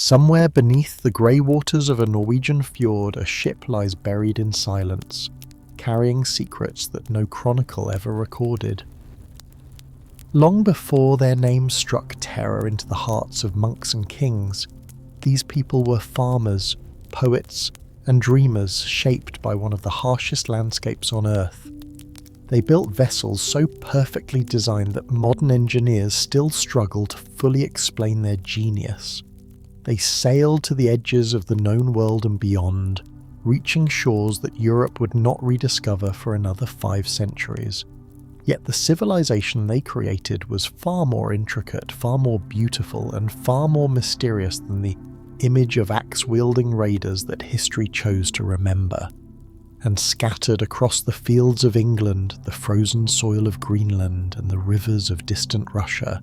Somewhere beneath the grey waters of a Norwegian fjord, a ship lies buried in silence, carrying secrets that no chronicle ever recorded. Long before their names struck terror into the hearts of monks and kings, these people were farmers, poets, and dreamers shaped by one of the harshest landscapes on Earth. They built vessels so perfectly designed that modern engineers still struggle to fully explain their genius. They sailed to the edges of the known world and beyond, reaching shores that Europe would not rediscover for another 5 centuries. Yet the civilization they created was far more intricate, far more beautiful, and far more mysterious than the image of axe-wielding raiders that history chose to remember. And scattered across the fields of England, the frozen soil of Greenland, and the rivers of distant Russia,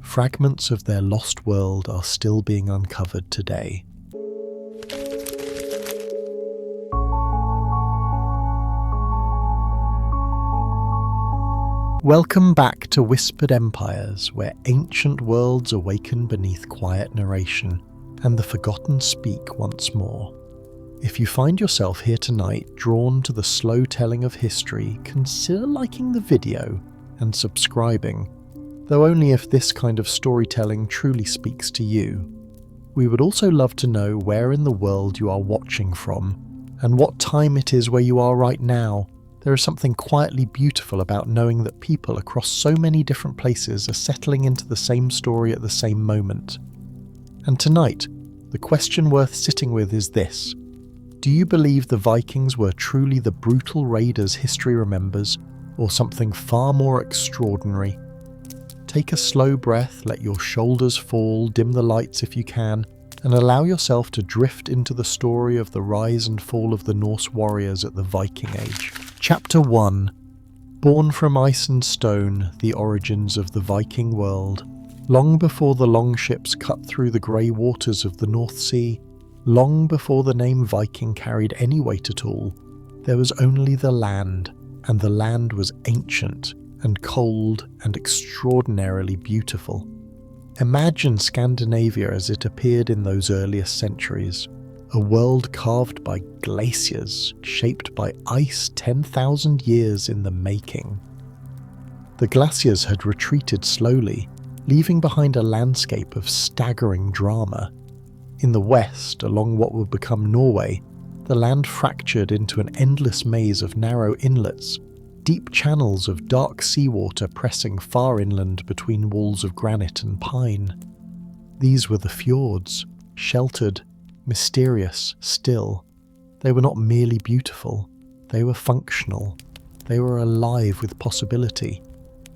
fragments of their lost world are still being uncovered today. Welcome back to Whispered Empires, where ancient worlds awaken beneath quiet narration, and the forgotten speak once more. If you find yourself here tonight drawn to the slow telling of history, consider liking the video and subscribing, though only if this kind of storytelling truly speaks to you. We would also love to know where in the world you are watching from, and what time it is where you are right now. There is something quietly beautiful about knowing that people across so many different places are settling into the same story at the same moment. And tonight, the question worth sitting with is this: do you believe the Vikings were truly the brutal raiders history remembers, or something far more extraordinary? Take a slow breath, let your shoulders fall, dim the lights if you can, and allow yourself to drift into the story of the rise and fall of the Norse warriors at the Viking Age. Chapter 1. Born from ice and stone, the origins of the Viking world. Long before the longships cut through the grey waters of the North Sea, long before the name Viking carried any weight at all, there was only the land, and the land was ancient and cold and extraordinarily beautiful. Imagine Scandinavia as it appeared in those earliest centuries, a world carved by glaciers, shaped by ice 10,000 years in the making. The glaciers had retreated slowly, leaving behind a landscape of staggering drama. In the west, along what would become Norway, the land fractured into an endless maze of narrow inlets, deep channels of dark seawater pressing far inland between walls of granite and pine. These were the fjords, sheltered, mysterious, still. They were not merely beautiful, they were functional. They were alive with possibility.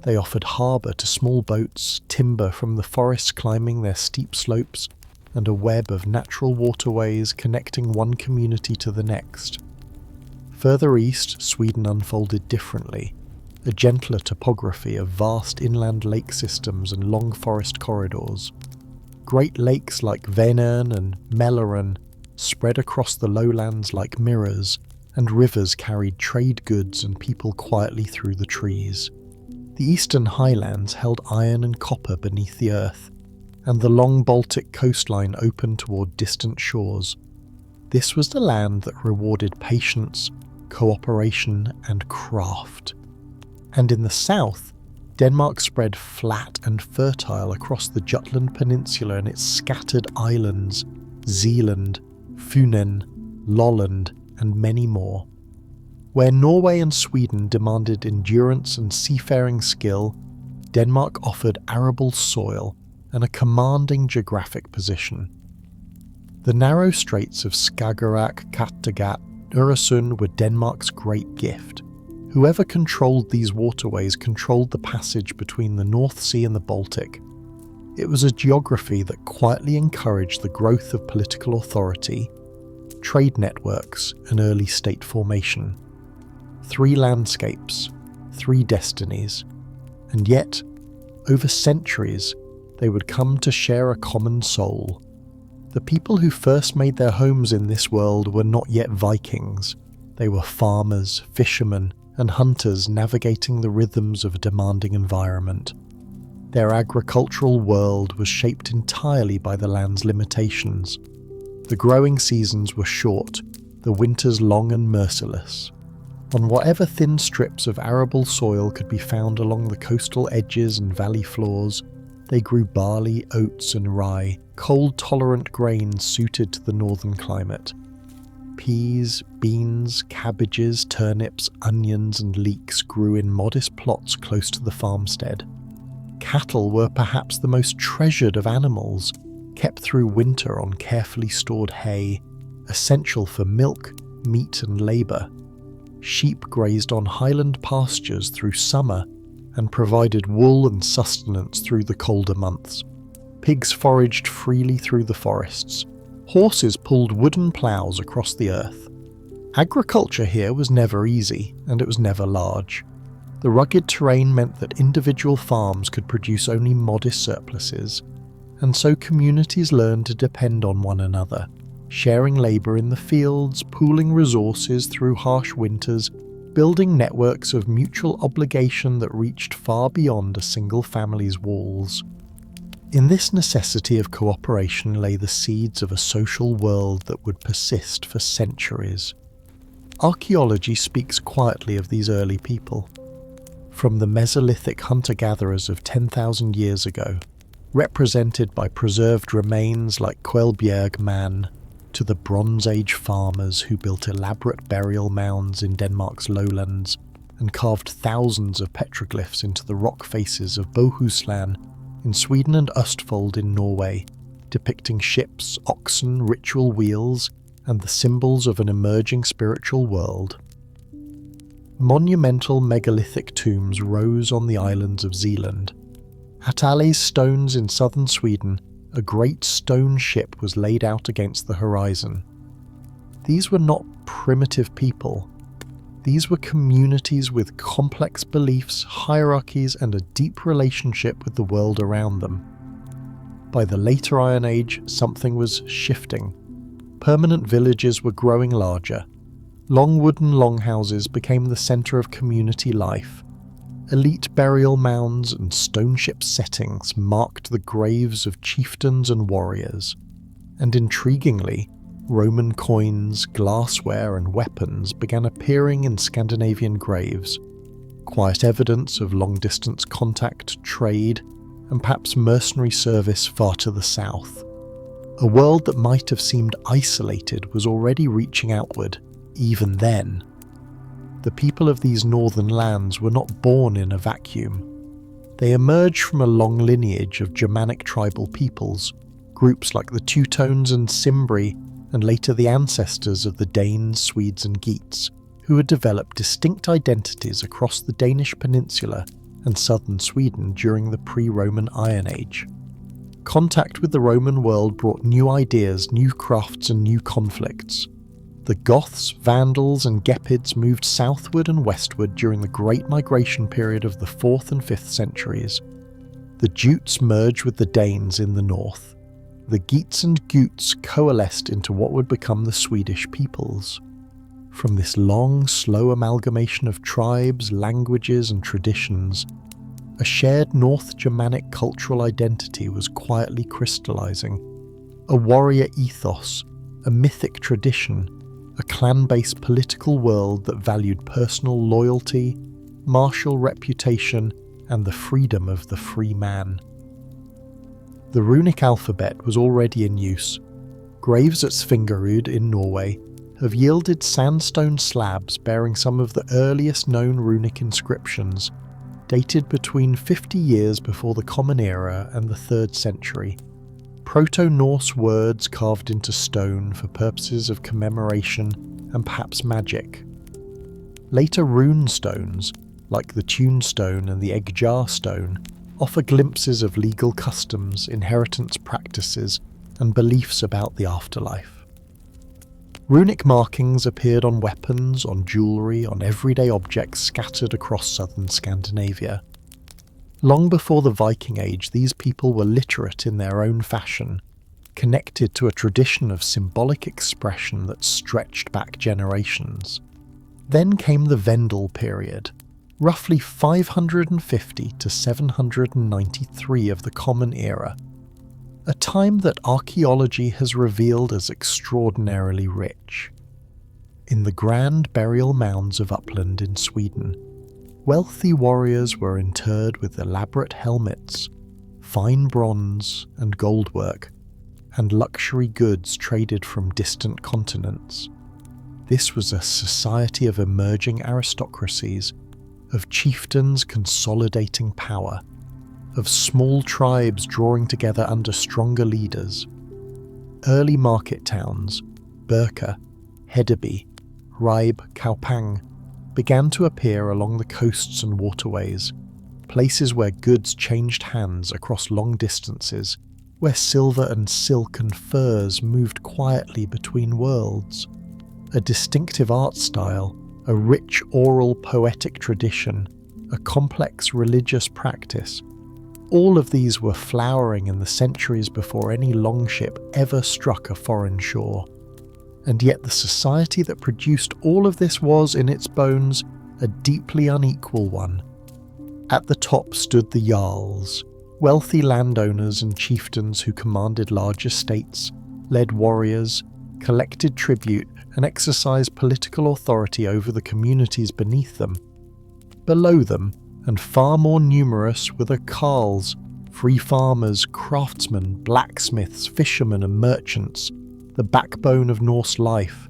They offered harbour to small boats, timber from the forests climbing their steep slopes, and a web of natural waterways connecting one community to the next. Further east, Sweden unfolded differently, a gentler topography of vast inland lake systems and long forest corridors. Great lakes like Vänern and Mälaren spread across the lowlands like mirrors, and rivers carried trade goods and people quietly through the trees. The eastern highlands held iron and copper beneath the earth, and the long Baltic coastline opened toward distant shores. This was the land that rewarded patience, cooperation, and craft. And in the south, Denmark spread flat and fertile across the Jutland Peninsula and its scattered islands, Zealand, Funen, Lolland, and many more. Where Norway and Sweden demanded endurance and seafaring skill, Denmark offered arable soil and a commanding geographic position. The narrow straits of Skagerrak, Kattegat, Øresund were Denmark's great gift. Whoever controlled these waterways controlled the passage between the North Sea and the Baltic. It was a geography that quietly encouraged the growth of political authority, trade networks, and early state formation. 3 landscapes, 3 destinies, and yet, over centuries, they would come to share a common soul. The people who first made their homes in this world were not yet Vikings. They were farmers, fishermen, and hunters navigating the rhythms of a demanding environment. Their agricultural world was shaped entirely by the land's limitations. The growing seasons were short, the winters long and merciless. On whatever thin strips of arable soil could be found along the coastal edges and valley floors, they grew barley, oats and rye, cold-tolerant grains suited to the northern climate. Peas, beans, cabbages, turnips, onions and leeks grew in modest plots close to the farmstead. Cattle were perhaps the most treasured of animals, kept through winter on carefully stored hay, essential for milk, meat and labour. Sheep grazed on highland pastures through summer and provided wool and sustenance through the colder months. Pigs foraged freely through the forests. Horses pulled wooden ploughs across the earth. Agriculture here was never easy, and it was never large. The rugged terrain meant that individual farms could produce only modest surpluses, and so communities learned to depend on one another, sharing labour in the fields, pooling resources through harsh winters, building networks of mutual obligation that reached far beyond a single family's walls. In this necessity of cooperation lay the seeds of a social world that would persist for centuries. Archaeology speaks quietly of these early people. From the Mesolithic hunter-gatherers of 10,000 years ago, represented by preserved remains like Quelbjerg Man, to the Bronze Age farmers who built elaborate burial mounds in Denmark's lowlands and carved thousands of petroglyphs into the rock faces of Bohuslän in Sweden and Østfold in Norway, depicting ships, oxen, ritual wheels, and the symbols of an emerging spiritual world. Monumental megalithic tombs rose on the islands of Zealand. At Ales stones in southern Sweden, a great stone ship was laid out against the horizon. These were not primitive people. These were communities with complex beliefs, hierarchies, and a deep relationship with the world around them. By the later Iron Age, something was shifting. Permanent villages were growing larger. Long wooden longhouses became the centre of community life. Elite burial mounds and stone ship settings marked the graves of chieftains and warriors. And intriguingly, Roman coins, glassware and weapons began appearing in Scandinavian graves, quiet evidence of long-distance contact, trade, and perhaps mercenary service far to the south. A world that might have seemed isolated was already reaching outward, even then. The people of these northern lands were not born in a vacuum. They emerged from a long lineage of Germanic tribal peoples, groups like the Teutones and Cimbri, and later the ancestors of the Danes, Swedes and Geats, who had developed distinct identities across the Danish peninsula and southern Sweden during the pre-Roman Iron Age. Contact with the Roman world brought new ideas, new crafts and new conflicts. The Goths, Vandals and Gepids moved southward and westward during the Great Migration period of the 4th and 5th centuries. The Jutes merged with the Danes in the north. The Geats and Gutes coalesced into what would become the Swedish peoples. From this long, slow amalgamation of tribes, languages and traditions, a shared North Germanic cultural identity was quietly crystallizing. A warrior ethos, a mythic tradition, a clan-based political world that valued personal loyalty, martial reputation, and the freedom of the free man. The runic alphabet was already in use. Graves at Svingerud in Norway have yielded sandstone slabs bearing some of the earliest known runic inscriptions, dated between 50 years before the Common Era and the 3rd century. Proto-Norse words carved into stone for purposes of commemoration and perhaps magic. Later rune stones, like the Tune Stone and the Eggjar Stone, offer glimpses of legal customs, inheritance practices, and beliefs about the afterlife. Runic markings appeared on weapons, on jewellery, on everyday objects scattered across southern Scandinavia. Long before the Viking Age, these people were literate in their own fashion, connected to a tradition of symbolic expression that stretched back generations. Then came the Vendel period, roughly 550 to 793 of the Common Era, a time that archaeology has revealed as extraordinarily rich. In the grand burial mounds of Uppland in Sweden, wealthy warriors were interred with elaborate helmets, fine bronze and goldwork, and luxury goods traded from distant continents. This was a society of emerging aristocracies, of chieftains consolidating power, of small tribes drawing together under stronger leaders. Early market towns, Birka, Hedeby, Ribe, Kaupang, began to appear along the coasts and waterways, places where goods changed hands across long distances, where silver and silk and furs moved quietly between worlds. A distinctive art style, a rich oral poetic tradition, a complex religious practice. All of these were flowering in the centuries before any longship ever struck a foreign shore. And yet the society that produced all of this was, in its bones, a deeply unequal one. At the top stood the Jarls, wealthy landowners and chieftains who commanded large estates, led warriors, collected tribute, and exercised political authority over the communities beneath them. Below them, and far more numerous, were the carls, free farmers, craftsmen, blacksmiths, fishermen and merchants, the backbone of Norse life.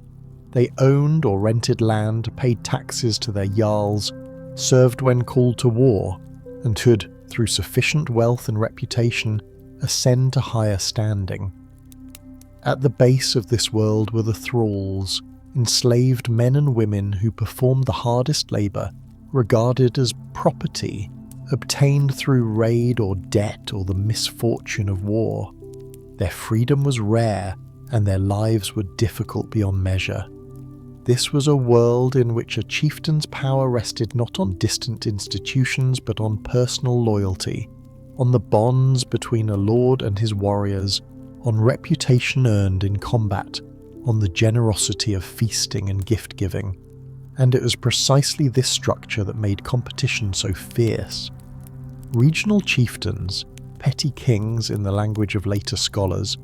They owned or rented land, paid taxes to their jarls, served when called to war, and could, through sufficient wealth and reputation, ascend to higher standing. At the base of this world were the thralls, enslaved men and women who performed the hardest labour, regarded as property, obtained through raid or debt or the misfortune of war. Their freedom was rare, and their lives were difficult beyond measure. This was a world in which a chieftain's power rested not on distant institutions but on personal loyalty, on the bonds between a lord and his warriors, on reputation earned in combat, on the generosity of feasting and gift-giving. And it was precisely this structure that made competition so fierce. Regional chieftains, petty kings in the language of later scholars,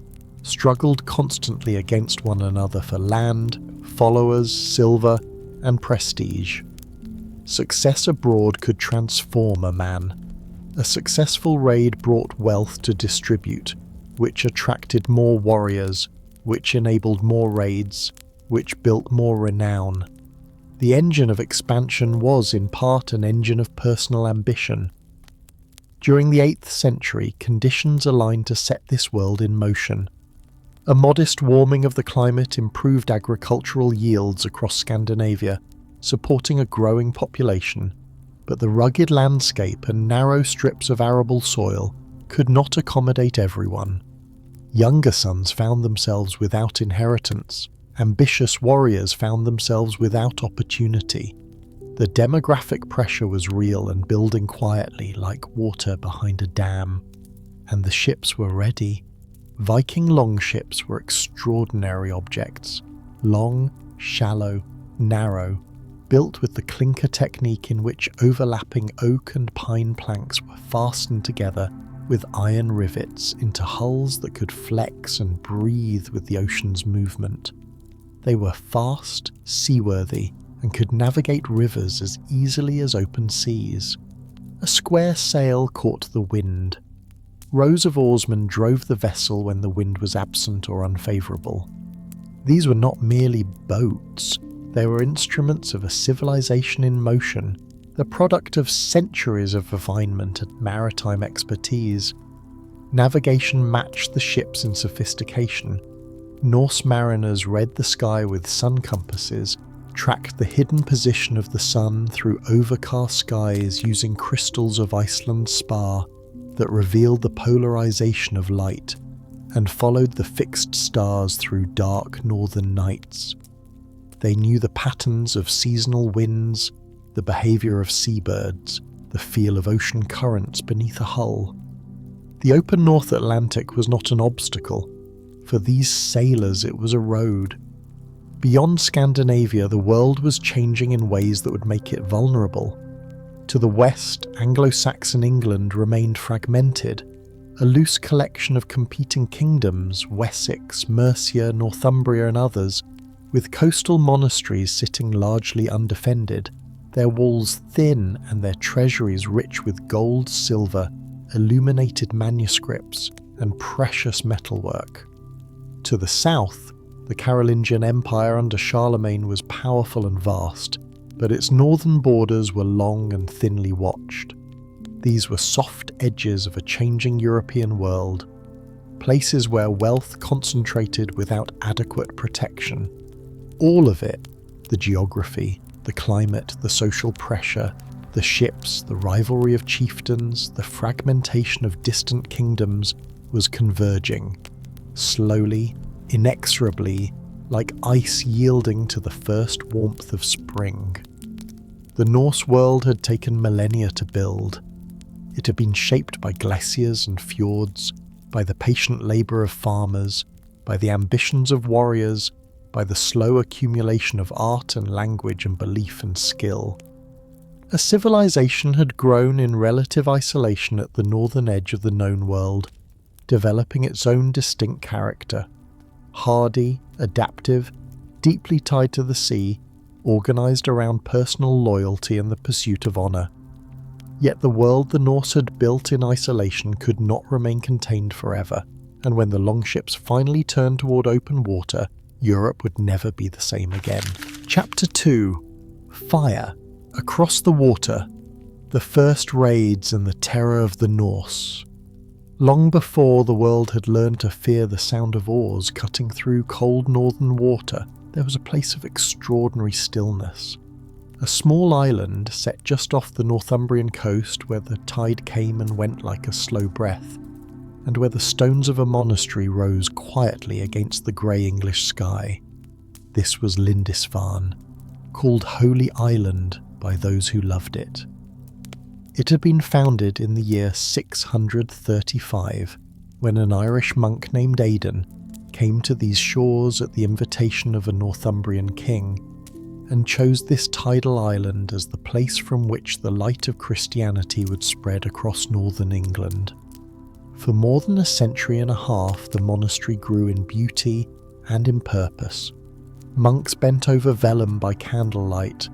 struggled constantly against one another for land, followers, silver, and prestige. Success abroad could transform a man. A successful raid brought wealth to distribute, which attracted more warriors, which enabled more raids, which built more renown. The engine of expansion was, in part, an engine of personal ambition. During the 8th century, conditions aligned to set this world in motion. A modest warming of the climate improved agricultural yields across Scandinavia, supporting a growing population, but the rugged landscape and narrow strips of arable soil could not accommodate everyone. Younger sons found themselves without inheritance. Ambitious warriors found themselves without opportunity. The demographic pressure was real and building quietly like water behind a dam. And the ships were ready. Viking longships were extraordinary objects. Long, shallow, narrow, built with the clinker technique in which overlapping oak and pine planks were fastened together with iron rivets into hulls that could flex and breathe with the ocean's movement. They were fast, seaworthy, and could navigate rivers as easily as open seas. A square sail caught the wind. Rows of oarsmen drove the vessel when the wind was absent or unfavourable. These were not merely boats, they were instruments of a civilization in motion, the product of centuries of refinement and maritime expertise. Navigation matched the ships in sophistication. Norse mariners read the sky with sun compasses, tracked the hidden position of the sun through overcast skies using crystals of Iceland's spar that revealed the polarization of light, and followed the fixed stars through dark northern nights. They knew the patterns of seasonal winds, the behaviour of seabirds, the feel of ocean currents beneath a hull. The open North Atlantic was not an obstacle. For these sailors it was a road. Beyond Scandinavia, the world was changing in ways that would make it vulnerable. To the west, Anglo-Saxon England remained fragmented, a loose collection of competing kingdoms, Wessex, Mercia, Northumbria and others, with coastal monasteries sitting largely undefended, their walls thin and their treasuries rich with gold, silver, illuminated manuscripts and precious metalwork. To the south, the Carolingian Empire under Charlemagne was powerful and vast, but its northern borders were long and thinly watched. These were soft edges of a changing European world, places where wealth concentrated without adequate protection. All of it, the geography, the climate, the social pressure, the ships, the rivalry of chieftains, the fragmentation of distant kingdoms, was converging, slowly, inexorably, like ice yielding to the first warmth of spring. The Norse world had taken millennia to build. It had been shaped by glaciers and fjords, by the patient labour of farmers, by the ambitions of warriors, by the slow accumulation of art and language and belief and skill. A civilization had grown in relative isolation at the northern edge of the known world, developing its own distinct character. Hardy, adaptive, deeply tied to the sea, organised around personal loyalty and the pursuit of honour. Yet the world the Norse had built in isolation could not remain contained forever, and when the longships finally turned toward open water, Europe would never be the same again. Chapter 2. Fire. Across the water. The first raids and the terror of the Norse. Long before the world had learned to fear the sound of oars cutting through cold northern water, there was a place of extraordinary stillness. A small island set just off the Northumbrian coast where the tide came and went like a slow breath, and where the stones of a monastery rose quietly against the grey English sky. This was Lindisfarne, called Holy Island by those who loved it. It had been founded in the year 635, when an Irish monk named Odin came to these shores at the invitation of a Northumbrian king, and chose this tidal island as the place from which the light of Christianity would spread across northern England. For more than a century and a half, the monastery grew in beauty and in purpose. Monks bent over vellum by candlelight,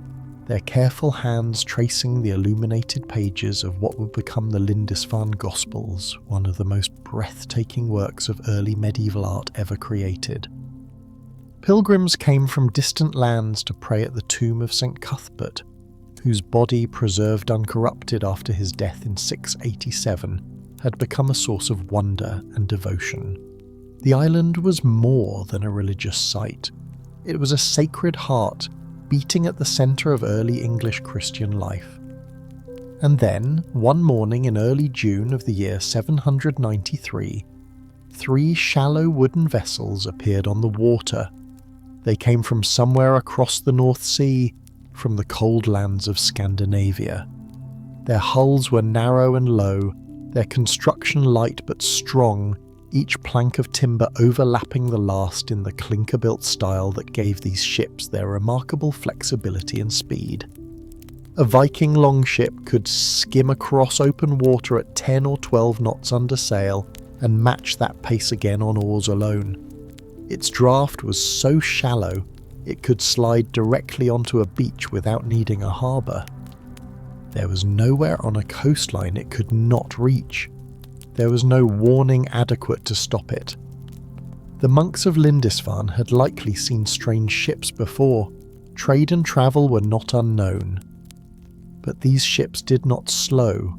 their careful hands tracing the illuminated pages of what would become the Lindisfarne Gospels, one of the most breathtaking works of early medieval art ever created. Pilgrims came from distant lands to pray at the tomb of St. Cuthbert, whose body, preserved uncorrupted after his death in 687, had become a source of wonder and devotion. The island was more than a religious site. It was a sacred heart beating at the centre of early English Christian life. And then, one morning in early June of the year 793, 3 shallow wooden vessels appeared on the water. They came from somewhere across the North Sea, from the cold lands of Scandinavia. Their hulls were narrow and low, their construction light but strong, each plank of timber overlapping the last in the clinker-built style that gave these ships their remarkable flexibility and speed. A Viking longship could skim across open water at 10 or 12 knots under sail and match that pace again on oars alone. Its draft was so shallow it could slide directly onto a beach without needing a harbour. There was nowhere on a coastline it could not reach. There was no warning adequate to stop it. The monks of Lindisfarne had likely seen strange ships before. Trade and travel were not unknown. But these ships did not slow,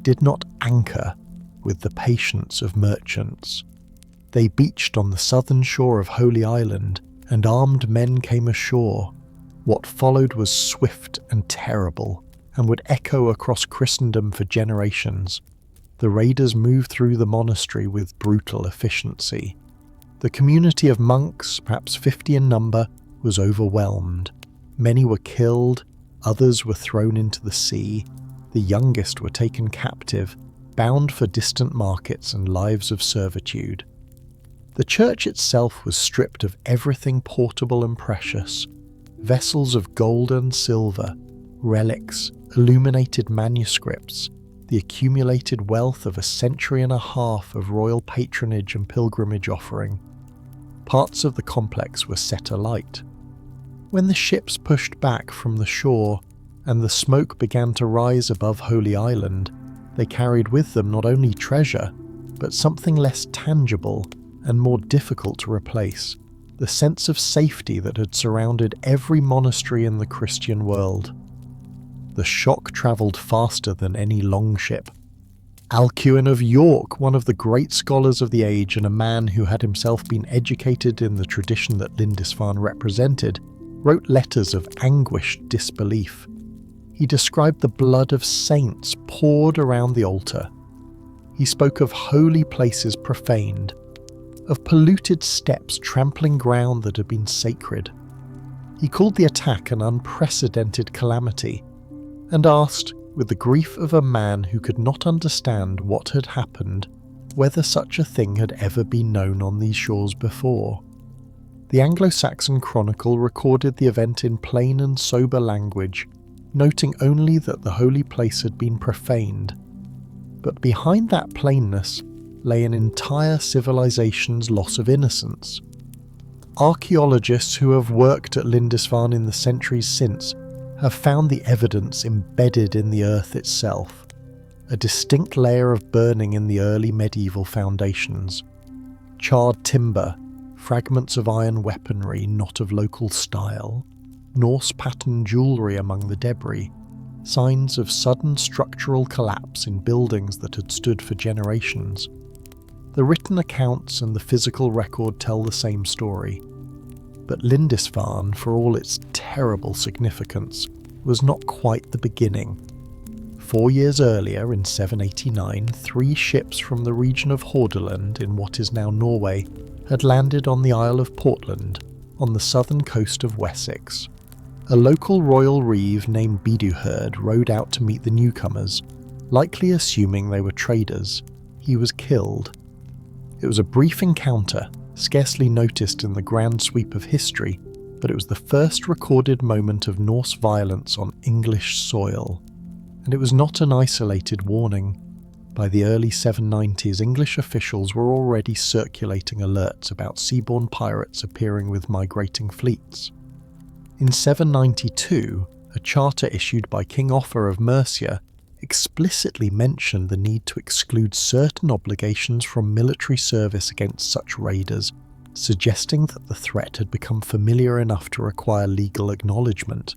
did not anchor with the patience of merchants. They beached on the southern shore of Holy Island, and armed men came ashore. What followed was swift and terrible, and would echo across Christendom for generations. The raiders moved through the monastery with brutal efficiency. The community of monks, perhaps 50 in number, was overwhelmed. Many were killed, others were thrown into the sea. The youngest were taken captive, bound for distant markets and lives of servitude. The church itself was stripped of everything portable and precious. Vessels of gold and silver, relics, illuminated manuscripts, the accumulated wealth of a century and a half of royal patronage and pilgrimage offering. Parts of the complex were set alight. When the ships pushed back from the shore and the smoke began to rise above Holy Island, they carried with them not only treasure, but something less tangible and more difficult to replace: the sense of safety that had surrounded every monastery in the Christian world. The shock travelled faster than any longship. Alcuin of York, one of the great scholars of the age and a man who had himself been educated in the tradition that Lindisfarne represented, wrote letters of anguished disbelief. He described the blood of saints poured around the altar. He spoke of holy places profaned, of polluted steps trampling ground that had been sacred. He called the attack an unprecedented calamity, and asked, with the grief of a man who could not understand what had happened, whether such a thing had ever been known on these shores before. The Anglo-Saxon Chronicle recorded the event in plain and sober language, noting only that the holy place had been profaned. But behind that plainness lay an entire civilization's loss of innocence. Archaeologists who have worked at Lindisfarne in the centuries since have found the evidence embedded in the earth itself, a distinct layer of burning in the early medieval foundations. Charred timber, fragments of iron weaponry not of local style, Norse patterned jewellery among the debris, signs of sudden structural collapse in buildings that had stood for generations. The written accounts and the physical record tell the same story. But Lindisfarne, for all its terrible significance, was not quite the beginning. 4 years earlier, in 789, 3 ships from the region of Hordaland in what is now Norway had landed on the Isle of Portland, on the southern coast of Wessex. A local royal reeve named Biduherd rode out to meet the newcomers, likely assuming they were traders. He was killed. It was a brief encounter, scarcely noticed in the grand sweep of history, but it was the first recorded moment of Norse violence on English soil. And it was not an isolated warning. By the early 790s, English officials were already circulating alerts about seaborne pirates appearing with migrating fleets. In 792, a charter issued by King Offa of Mercia explicitly mentioned the need to exclude certain obligations from military service against such raiders, suggesting that the threat had become familiar enough to require legal acknowledgement.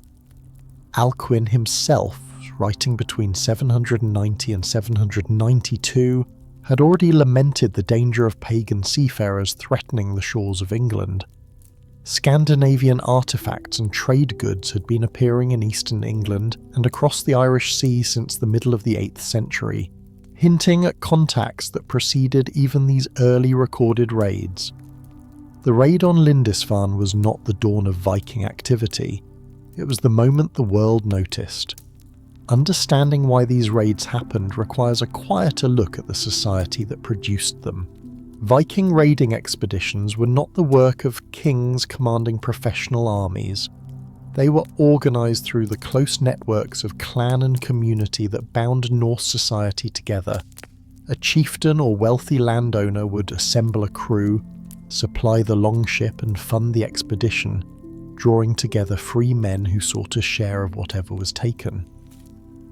Alcuin himself, writing between 790 and 792, had already lamented the danger of pagan seafarers threatening the shores of England. Scandinavian artefacts and trade goods had been appearing in eastern England and across the Irish Sea since the middle of the 8th century, hinting at contacts that preceded even these early recorded raids. The raid on Lindisfarne was not the dawn of Viking activity. It was the moment the world noticed. Understanding why these raids happened requires a quieter look at the society that produced them. Viking raiding expeditions were not the work of kings commanding professional armies. They were organised through the close networks of clan and community that bound Norse society together. A chieftain or wealthy landowner would assemble a crew, supply the longship and fund the expedition, drawing together free men who sought a share of whatever was taken.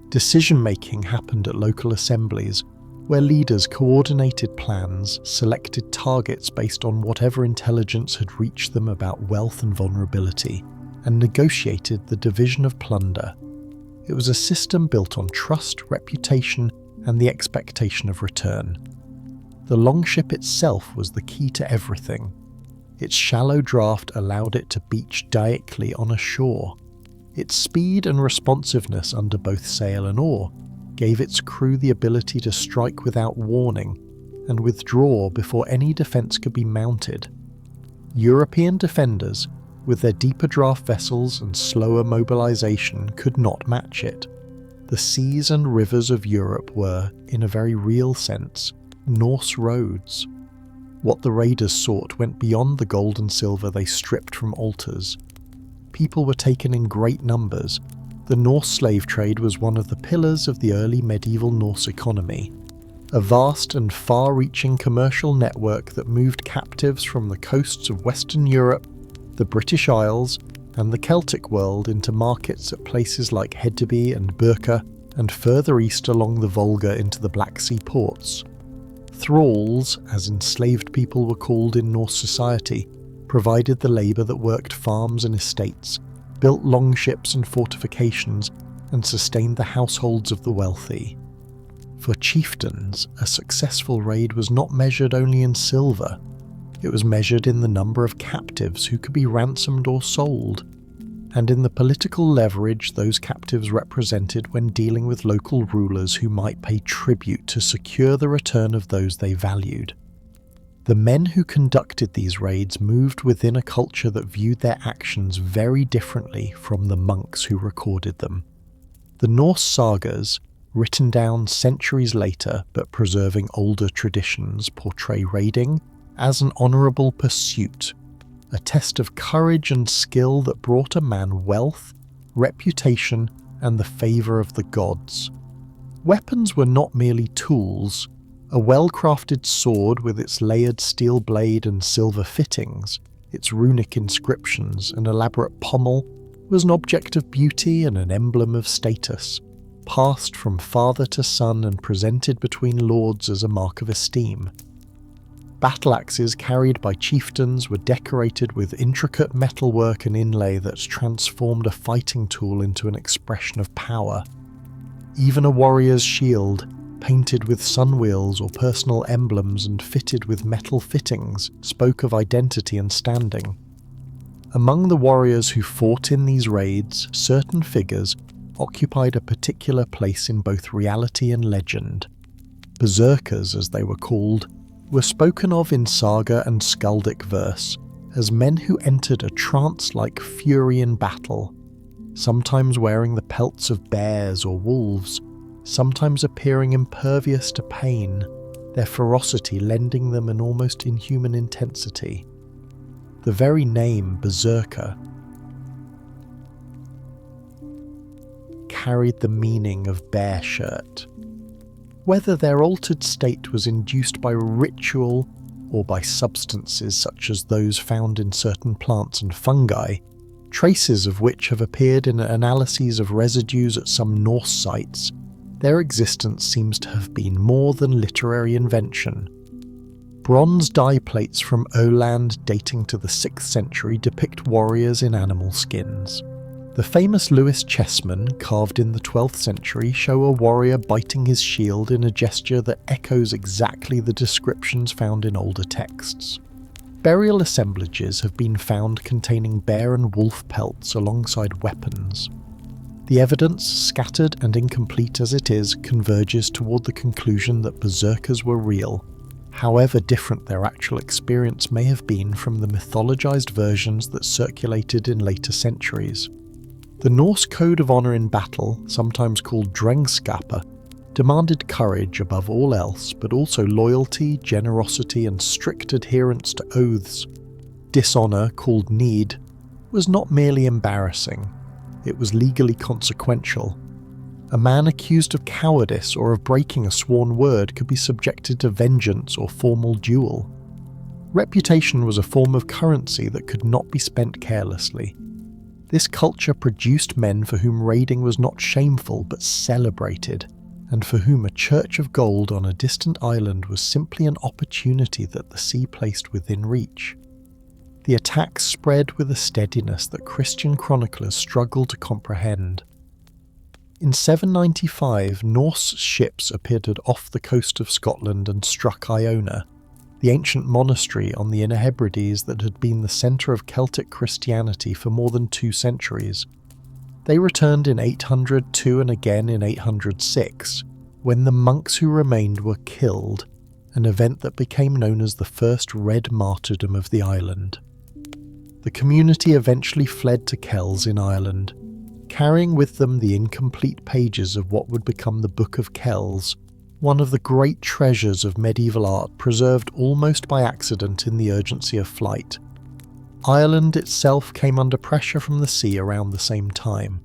Decision-making happened at local assemblies, where leaders coordinated plans, selected targets based on whatever intelligence had reached them about wealth and vulnerability, and negotiated the division of plunder. It was a system built on trust, reputation, and the expectation of return. The longship itself was the key to everything. Its shallow draft allowed it to beach directly on a shore. Its speed and responsiveness under both sail and oar gave its crew the ability to strike without warning and withdraw before any defence could be mounted. European defenders, with their deeper draft vessels and slower mobilisation, could not match it. The seas and rivers of Europe were, in a very real sense, Norse roads. What the raiders sought went beyond the gold and silver they stripped from altars. People were taken in great numbers. The Norse slave trade was one of the pillars of the early medieval Norse economy, a vast and far-reaching commercial network that moved captives from the coasts of Western Europe, the British Isles, and the Celtic world into markets at places like Hedeby and Birka, and further east along the Volga into the Black Sea ports. Thralls, as enslaved people were called in Norse society, provided the labour that worked farms and estates, built longships and fortifications, and sustained the households of the wealthy. For chieftains, a successful raid was not measured only in silver. It was measured in the number of captives who could be ransomed or sold, and in the political leverage those captives represented when dealing with local rulers who might pay tribute to secure the return of those they valued. The men who conducted these raids moved within a culture that viewed their actions very differently from the monks who recorded them. The Norse sagas, written down centuries later but preserving older traditions, portray raiding as an honourable pursuit, a test of courage and skill that brought a man wealth, reputation, and the favour of the gods. Weapons were not merely tools. A well-crafted sword with its layered steel blade and silver fittings, its runic inscriptions and elaborate pommel, was an object of beauty and an emblem of status, passed from father to son and presented between lords as a mark of esteem. Battle axes carried by chieftains were decorated with intricate metalwork and inlay that transformed a fighting tool into an expression of power. Even a warrior's shield, painted with sunwheels or personal emblems and fitted with metal fittings, spoke of identity and standing. Among the warriors who fought in these raids, certain figures occupied a particular place in both reality and legend. Berserkers, as they were called, were spoken of in saga and skaldic verse as men who entered a trance-like fury in battle, sometimes wearing the pelts of bears or wolves, sometimes appearing impervious to pain, their ferocity lending them an almost inhuman intensity. The very name berserker carried the meaning of bear shirt. Whether their altered state was induced by ritual or by substances such as those found in certain plants and fungi, traces of which have appeared in analyses of residues at some Norse sites, their existence seems to have been more than literary invention. Bronze dye plates from Öland dating to the 6th century depict warriors in animal skins. The famous Lewis chessmen, carved in the 12th century, show a warrior biting his shield in a gesture that echoes exactly the descriptions found in older texts. Burial assemblages have been found containing bear and wolf pelts alongside weapons. The evidence, scattered and incomplete as it is, converges toward the conclusion that berserkers were real, however different their actual experience may have been from the mythologized versions that circulated in later centuries. The Norse code of honour in battle, sometimes called drengskapa, demanded courage above all else, but also loyalty, generosity, and strict adherence to oaths. Dishonour, called need, was not merely embarrassing, it was legally consequential. A man accused of cowardice or of breaking a sworn word could be subjected to vengeance or formal duel. Reputation was a form of currency that could not be spent carelessly. This culture produced men for whom raiding was not shameful but celebrated, and for whom a church of gold on a distant island was simply an opportunity that the sea placed within reach. The attacks spread with a steadiness that Christian chroniclers struggle to comprehend. In 795, Norse ships appeared off the coast of Scotland and struck Iona, the ancient monastery on the Inner Hebrides that had been the centre of Celtic Christianity for more than 2 centuries. They returned in 802 and again in 806, when the monks who remained were killed, an event that became known as the First Red Martyrdom of the island. The community eventually fled to Kells in Ireland, carrying with them the incomplete pages of what would become the Book of Kells, one of the great treasures of medieval art preserved almost by accident in the urgency of flight. Ireland itself came under pressure from the sea around the same time.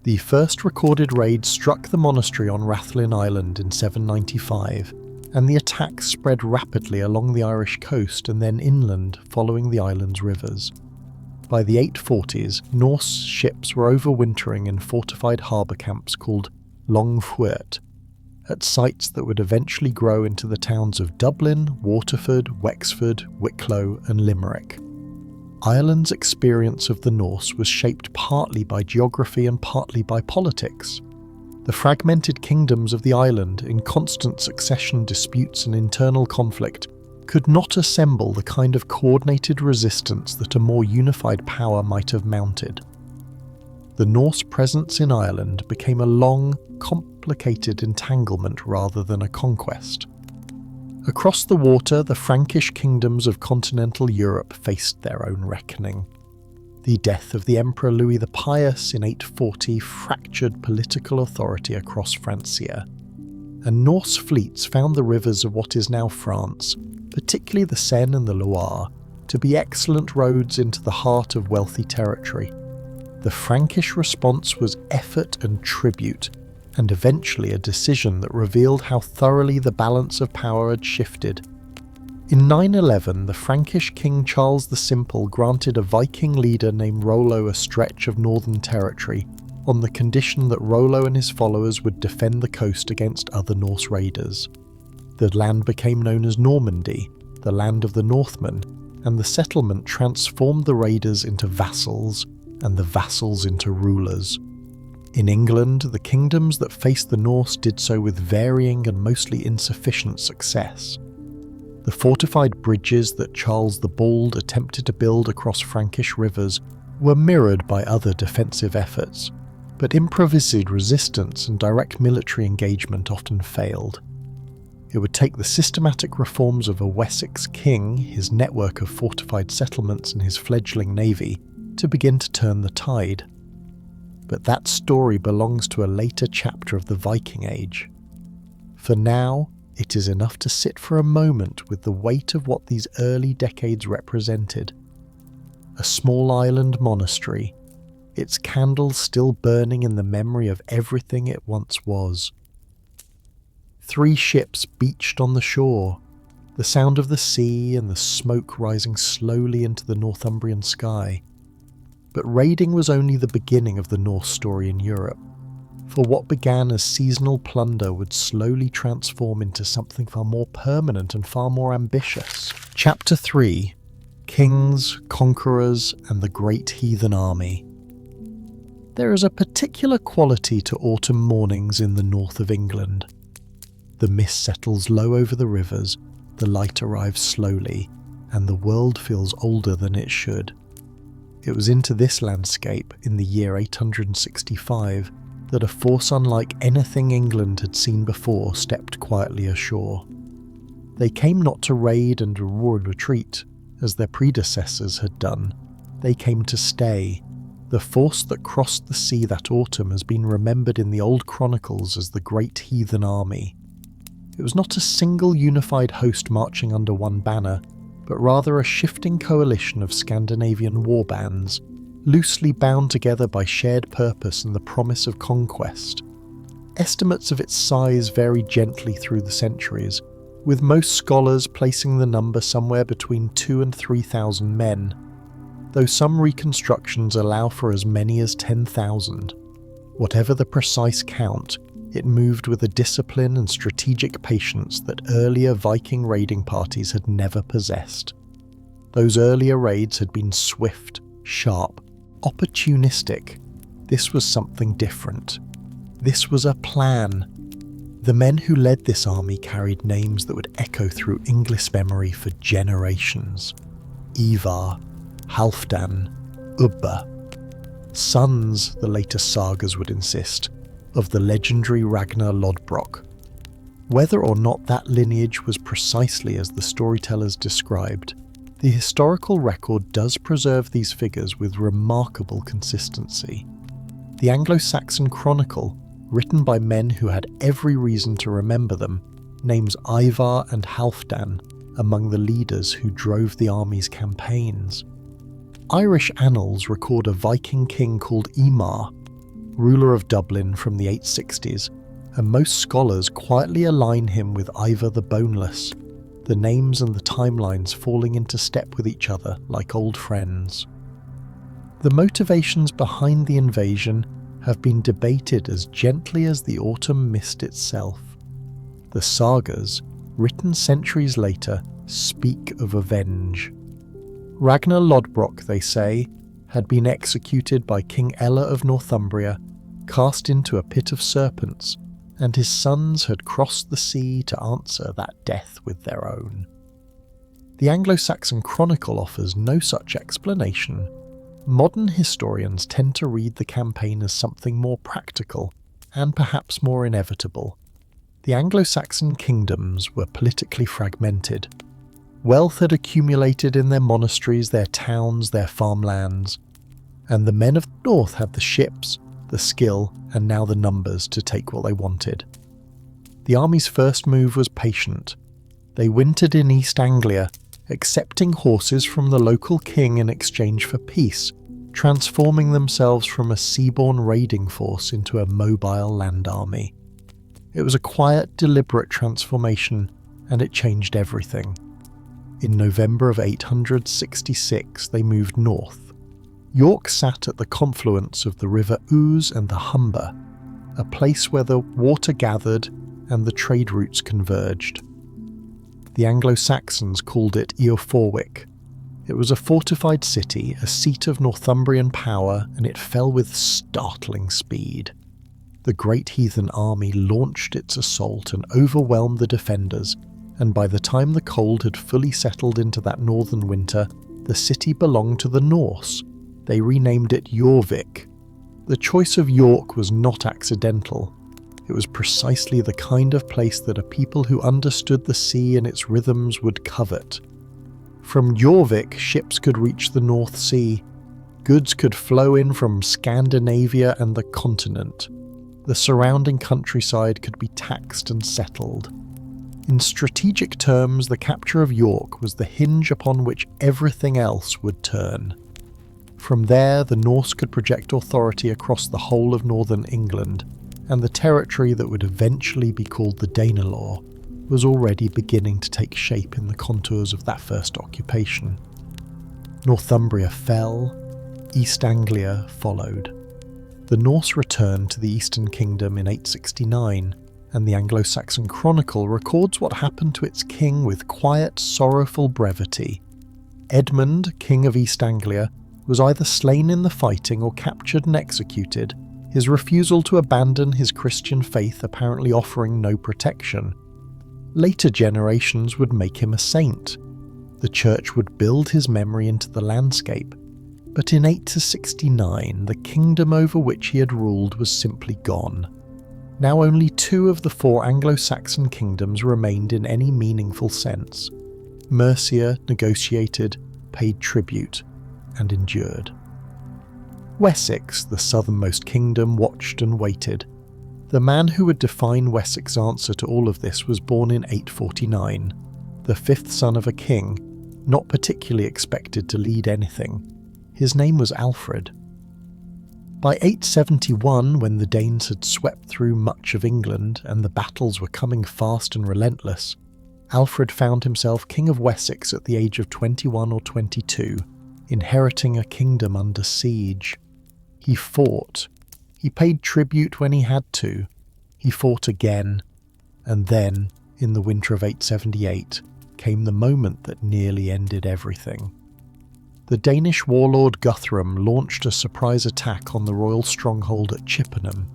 The The first recorded raid struck the monastery on Rathlin Island in 795, and the attacks spread rapidly along the Irish coast and then inland following the island's rivers. By the 840s, Norse ships were overwintering in fortified harbour camps called Longfuert, at sites that would eventually grow into the towns of Dublin, Waterford, Wexford, Wicklow and Limerick. Ireland's experience of the Norse was shaped partly by geography and partly by politics. The fragmented kingdoms of the island, in constant succession disputes and internal conflict, could not assemble the kind of coordinated resistance that a more unified power might have mounted. The Norse presence in Ireland became a long, complicated entanglement rather than a conquest. Across the water, the Frankish kingdoms of continental Europe faced their own reckoning. The death of the Emperor Louis the Pious in 840 fractured political authority across Francia, and Norse fleets found the rivers of what is now France, particularly the Seine and the Loire, to be excellent roads into the heart of wealthy territory. The Frankish response was effort and tribute, and eventually a decision that revealed how thoroughly the balance of power had shifted. In 911, the Frankish King Charles the Simple granted a Viking leader named Rollo a stretch of northern territory, on the condition that Rollo and his followers would defend the coast against other Norse raiders. The land became known as Normandy, the land of the Northmen, and the settlement transformed the raiders into vassals, and the vassals into rulers. In England, the kingdoms that faced the Norse did so with varying and mostly insufficient success. The fortified bridges that Charles the Bald attempted to build across Frankish rivers were mirrored by other defensive efforts, but improvised resistance and direct military engagement often failed. It would take the systematic reforms of a Wessex king, his network of fortified settlements and his fledgling navy to begin to turn the tide. But that story belongs to a later chapter of the Viking Age. For now, it is enough to sit for a moment with the weight of what these early decades represented. A small island monastery, its candles still burning in the memory of everything it once was. 3 ships beached on the shore, the sound of the sea and the smoke rising slowly into the Northumbrian sky. But raiding was only the beginning of the Norse story in Europe, for what began as seasonal plunder would slowly transform into something far more permanent and far more ambitious. Chapter 3: Kings, Conquerors, and the Great Heathen Army. There is a particular quality to autumn mornings in the north of England. The mist settles low over the rivers, the light arrives slowly, and the world feels older than it should. It was into this landscape, in the year 865, that a force unlike anything England had seen before stepped quietly ashore. They came not to raid and retreat, as their predecessors had done. They came to stay. The force that crossed the sea that autumn has been remembered in the old chronicles as the Great Heathen Army. It was not a single unified host marching under one banner, but rather a shifting coalition of Scandinavian warbands, loosely bound together by shared purpose and the promise of conquest. Estimates of its size vary gently through the centuries, with most scholars placing the number somewhere between 2,000 and 3,000 men, though some reconstructions allow for as many as 10,000. Whatever the precise count, it moved with a discipline and strategic patience that earlier Viking raiding parties had never possessed. Those earlier raids had been swift, sharp, opportunistic. This was something different. This was a plan. The men who led this army carried names that would echo through English memory for generations. Ivar, Halfdan, Ubba. Sons, the later sagas would insist, of the legendary Ragnar Lothbrok. Whether or not that lineage was precisely as the storytellers described, the historical record does preserve these figures with remarkable consistency. The Anglo-Saxon Chronicle, written by men who had every reason to remember them, names Ivar and Halfdan among the leaders who drove the army's campaigns. Irish annals record a Viking king called Eamar, ruler of Dublin from the 860s, and most scholars quietly align him with Ivar the Boneless, the names and the timelines falling into step with each other like old friends. The motivations behind the invasion have been debated as gently as the autumn mist itself. The sagas, written centuries later, speak of avenge. Ragnar Lothbrok, they say, had been executed by King Ella of Northumbria, cast into a pit of serpents, and his sons had crossed the sea to answer that death with their own. The Anglo-Saxon Chronicle offers no such explanation. Modern historians tend to read the campaign as something more practical, and perhaps more inevitable. The Anglo-Saxon kingdoms were politically fragmented. Wealth had accumulated in their monasteries, their towns, their farmlands, and the men of the north had the ships, the skill, and now the numbers to take what they wanted. The army's first move was patient. They wintered in East Anglia, accepting horses from the local king in exchange for peace, transforming themselves from a seaborne raiding force into a mobile land army. It was a quiet, deliberate transformation, and it changed everything. In November of 866, they moved north. York sat at the confluence of the River Ouse and the Humber, a place where the water gathered and the trade routes converged. The Anglo-Saxons called it Eoforwic. It was a fortified city, a seat of Northumbrian power, and it fell with startling speed. The Great Heathen Army launched its assault and overwhelmed the defenders, and by the time the cold had fully settled into that northern winter, the city belonged to the Norse. They renamed it Jorvik. The choice of York was not accidental. It was precisely the kind of place that a people who understood the sea and its rhythms would covet. From Jorvik, ships could reach the North Sea. Goods could flow in from Scandinavia and the continent. The surrounding countryside could be taxed and settled. In strategic terms, the capture of York was the hinge upon which everything else would turn. From there, the Norse could project authority across the whole of northern England, and the territory that would eventually be called the Danelaw was already beginning to take shape in the contours of that first occupation. Northumbria fell, East Anglia followed. The Norse returned to the Eastern Kingdom in 869, and the Anglo-Saxon Chronicle records what happened to its king with quiet, sorrowful brevity. Edmund, king of East Anglia, was either slain in the fighting or captured and executed, his refusal to abandon his Christian faith apparently offering no protection. Later generations would make him a saint. The church would build his memory into the landscape, but in 869 the kingdom over which he had ruled was simply gone. Now only 2 of the 4 Anglo-Saxon kingdoms remained in any meaningful sense. Mercia negotiated, paid tribute, and endured. Wessex, the southernmost kingdom, watched and waited. The man who would define Wessex's answer to all of this was born in 849, the 5th son of a king, not particularly expected to lead anything. His name was Alfred. By 871, when the Danes had swept through much of England and the battles were coming fast and relentless, Alfred found himself King of Wessex at the age of 21 or 22, inheriting a kingdom under siege. He fought. He paid tribute when he had to. He fought again. And then, in the winter of 878, came the moment that nearly ended everything. The Danish warlord Guthrum launched a surprise attack on the royal stronghold at Chippenham.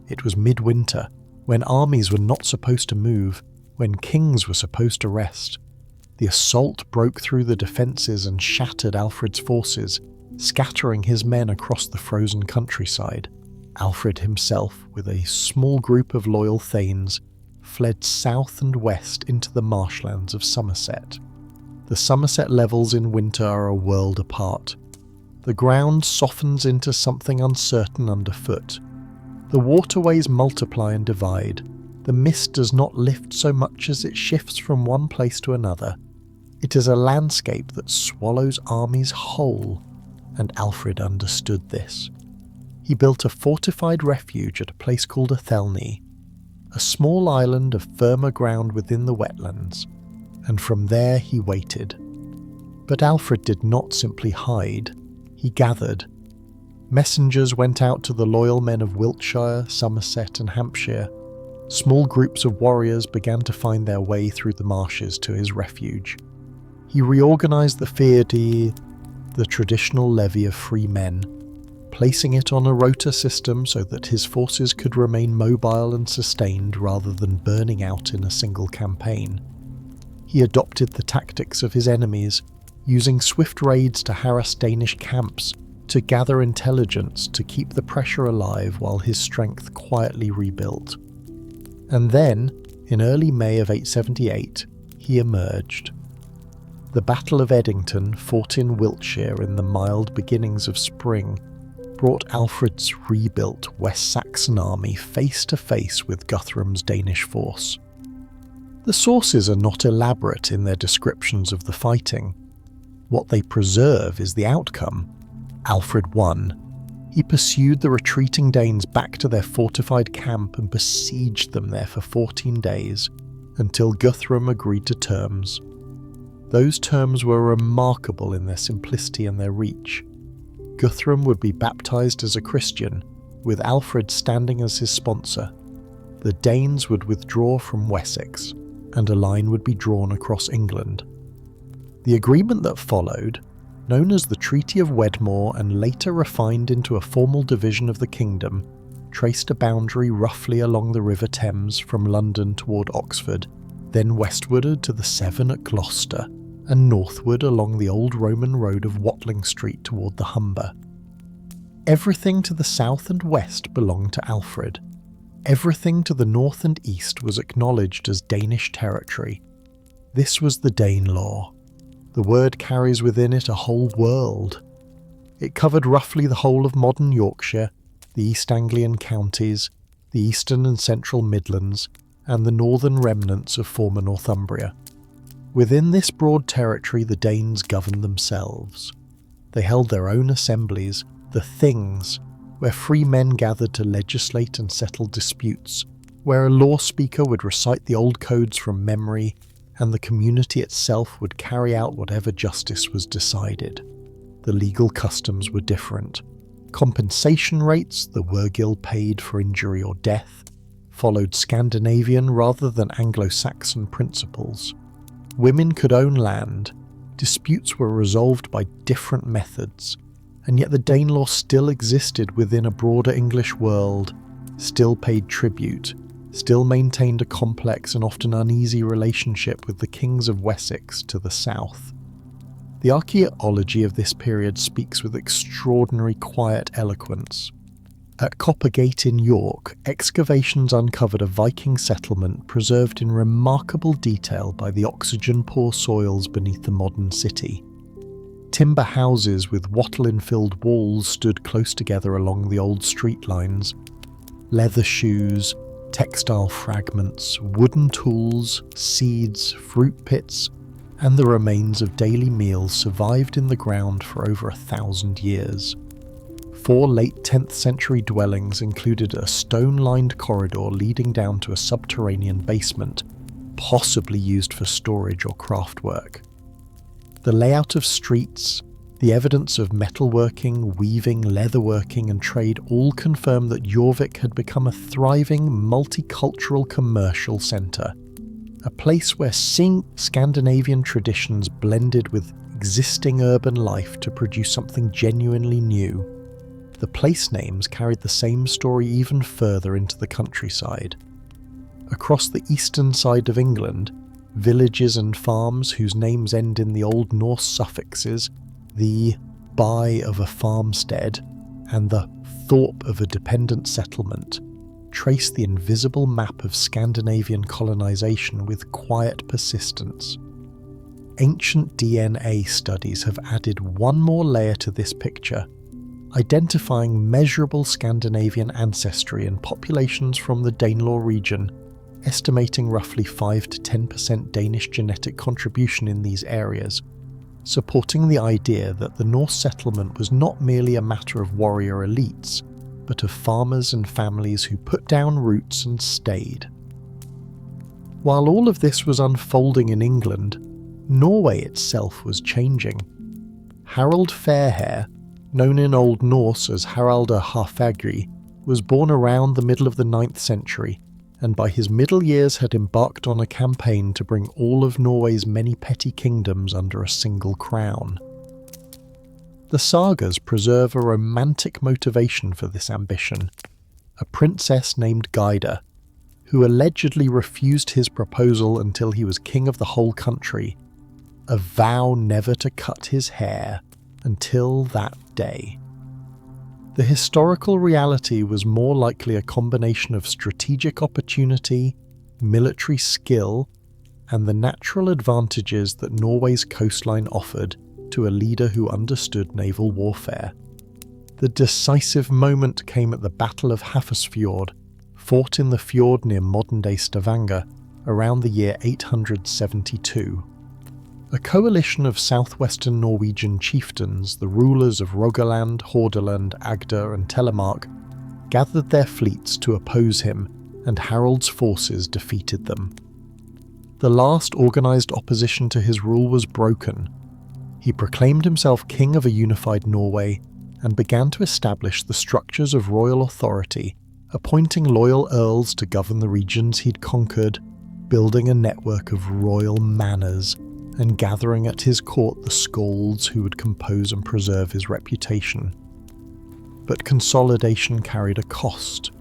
It was midwinter, when armies were not supposed to move, when kings were supposed to rest. The assault broke through the defences and shattered Alfred's forces, scattering his men across the frozen countryside. Alfred himself, with a small group of loyal thanes, fled south and west into the marshlands of Somerset. The Somerset levels in winter are a world apart. The ground softens into something uncertain underfoot. The waterways multiply and divide. The mist does not lift so much as it shifts from one place to another. It is a landscape that swallows armies whole, and Alfred understood this. He he built a fortified refuge at a place called Athelney, a small island of firmer ground within the wetlands, and from there he waited. But Alfred did not simply hide, he gathered. Messengers went out to the loyal men of Wiltshire, Somerset and Hampshire. Small groups of warriors began to find their way through the marshes to his refuge. He reorganised the Fyrdi, the traditional levy of free men, placing it on a rota system so that his forces could remain mobile and sustained rather than burning out in a single campaign. He adopted the tactics of his enemies, using swift raids to harass Danish camps, to gather intelligence to keep the pressure alive while his strength quietly rebuilt. And then, in early May of 878, he emerged. The Battle of Edington, fought in Wiltshire in the mild beginnings of spring, brought Alfred's rebuilt West Saxon army face to face with Guthrum's Danish force. The sources are not elaborate in their descriptions of the fighting. What they preserve is the outcome. Alfred won. He pursued the retreating Danes back to their fortified camp and besieged them there for 14 days, until Guthrum agreed to terms. Those terms were remarkable in their simplicity and their reach. Guthrum would be baptised as a Christian, with Alfred standing as his sponsor. The Danes would withdraw from Wessex, and a line would be drawn across England. The agreement that followed, known as the Treaty of Wedmore and later refined into a formal division of the kingdom, traced a boundary roughly along the River Thames from London toward Oxford, then westward to the Severn at Gloucester, and northward along the old Roman road of Watling Street toward the Humber. Everything to the south and west belonged to Alfred. Everything to the north and east was acknowledged as Danish territory. This was the Danelaw. The word carries within it a whole world. It covered roughly the whole of modern Yorkshire, the East Anglian counties, the eastern and central Midlands, and the northern remnants of former Northumbria. Within this broad territory the Danes governed themselves. They held their own assemblies, the Things, where free men gathered to legislate and settle disputes, where a law speaker would recite the old codes from memory, and the community itself would carry out whatever justice was decided. The legal customs were different. Compensation rates, the wergil paid for injury or death, followed Scandinavian rather than Anglo-Saxon principles. Women could own land. Disputes were resolved by different methods, and yet the Danelaw still existed within a broader English world, still paid tribute, still maintained a complex and often uneasy relationship with the kings of Wessex to the south. The archaeology of this period speaks with extraordinary quiet eloquence. At Coppergate in York, excavations uncovered a Viking settlement preserved in remarkable detail by the oxygen-poor soils beneath the modern city. Timber houses with wattle-infilled walls stood close together along the old street lines. Leather shoes, textile fragments, wooden tools, seeds, fruit pits, and the remains of daily meals survived in the ground for over 1,000 years. 4 late 10th century dwellings included a stone-lined corridor leading down to a subterranean basement, possibly used for storage or craftwork. The layout of streets, the evidence of metalworking, weaving, leatherworking and trade all confirm that Jorvik had become a thriving, multicultural commercial centre, a place where Scandinavian traditions blended with existing urban life to produce something genuinely new. The place names carried the same story even further into the countryside. Across the eastern side of England, villages and farms whose names end in the Old Norse suffixes, the by of a farmstead and the thorp of a dependent settlement, trace the invisible map of Scandinavian colonisation with quiet persistence. Ancient DNA studies have added one more layer to this picture, identifying measurable Scandinavian ancestry in populations from the Danelaw region, estimating roughly 5 to 10% Danish genetic contribution in these areas, supporting the idea that the Norse settlement was not merely a matter of warrior elites, but of farmers and families who put down roots and stayed. While all of this was unfolding in England, Norway itself was changing. Harald Fairhair, known in Old Norse as Harald Fairhair, was born around the middle of the 9th century, and by his middle years had embarked on a campaign to bring all of Norway's many petty kingdoms under a single crown. The sagas preserve a romantic motivation for this ambition, a princess named Gyda, who allegedly refused his proposal until he was king of the whole country, a vow never to cut his hair until that day. The historical reality was more likely a combination of strategic opportunity, military skill, and the natural advantages that Norway's coastline offered to a leader who understood naval warfare. The decisive moment came at the Battle of Hafrsfjord, fought in the fjord near modern-day Stavanger, around the year 872. A coalition of southwestern Norwegian chieftains, the rulers of Rogaland, Hordaland, Agder and Telemark, gathered their fleets to oppose him, and Harald's forces defeated them. The last organised opposition to his rule was broken. He proclaimed himself king of a unified Norway, and began to establish the structures of royal authority, appointing loyal earls to govern the regions he'd conquered, building a network of royal manors, and gathering at his court the skalds who would compose and preserve his reputation. But consolidation carried a cost.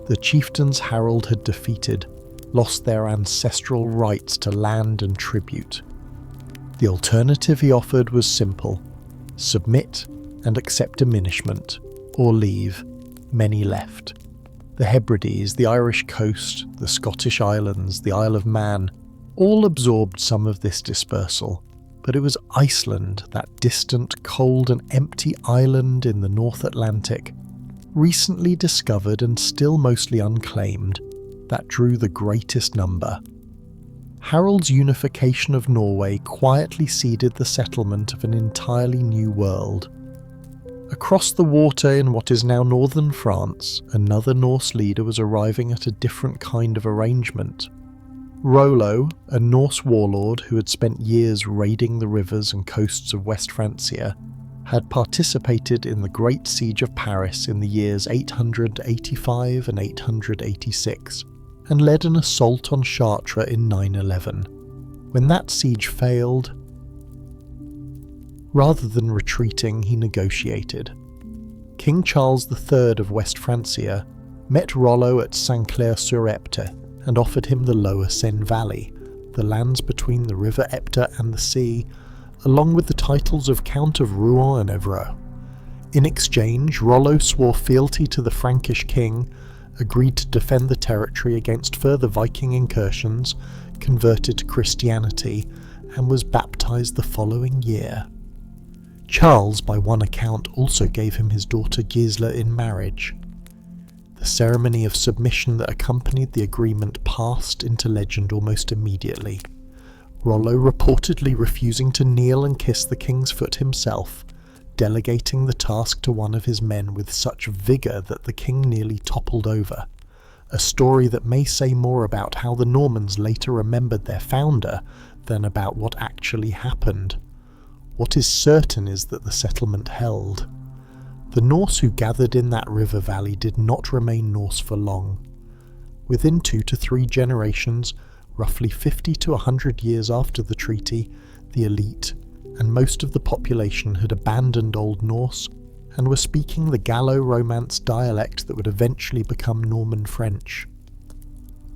The chieftains Harald had defeated lost their ancestral rights to land and tribute. The alternative he offered was simple: submit and accept diminishment, or leave. Many left. The Hebrides, the Irish coast, the Scottish islands, the Isle of Man, all absorbed some of this dispersal, but it was Iceland, that distant, cold and empty island in the North Atlantic, recently discovered and still mostly unclaimed, that drew the greatest number. Harald's unification of Norway quietly seeded the settlement of an entirely new world. Across the water in what is now northern France, another Norse leader was arriving at a different kind of arrangement. Rollo, a Norse warlord who had spent years raiding the rivers and coasts of West Francia, had participated in the Great Siege of Paris in the years 885 and 886, and led an assault on Chartres in 911. When that siege failed, rather than retreating, he negotiated. King Charles III of West Francia met Rollo at Saint-Clair-sur-Epte and offered him the lower Seine Valley, the lands between the river Epte and the sea, along with the titles of Count of Rouen and Evreux. In exchange, Rollo swore fealty to the Frankish king, agreed to defend the territory against further Viking incursions, converted to Christianity, and was baptized the following year. Charles, by one account, also gave him his daughter Gisla in marriage. The ceremony of submission that accompanied the agreement passed into legend almost immediately, Rollo reportedly refusing to kneel and kiss the king's foot himself, delegating the task to one of his men with such vigour that the king nearly toppled over, a story that may say more about how the Normans later remembered their founder than about what actually happened. What is certain is that the settlement held. The Norse who gathered in that river valley did not remain Norse for long. Within 2 to 3 generations, roughly 50 to 100 years after the treaty, the elite and most of the population had abandoned Old Norse and were speaking the Gallo-Romance dialect that would eventually become Norman French.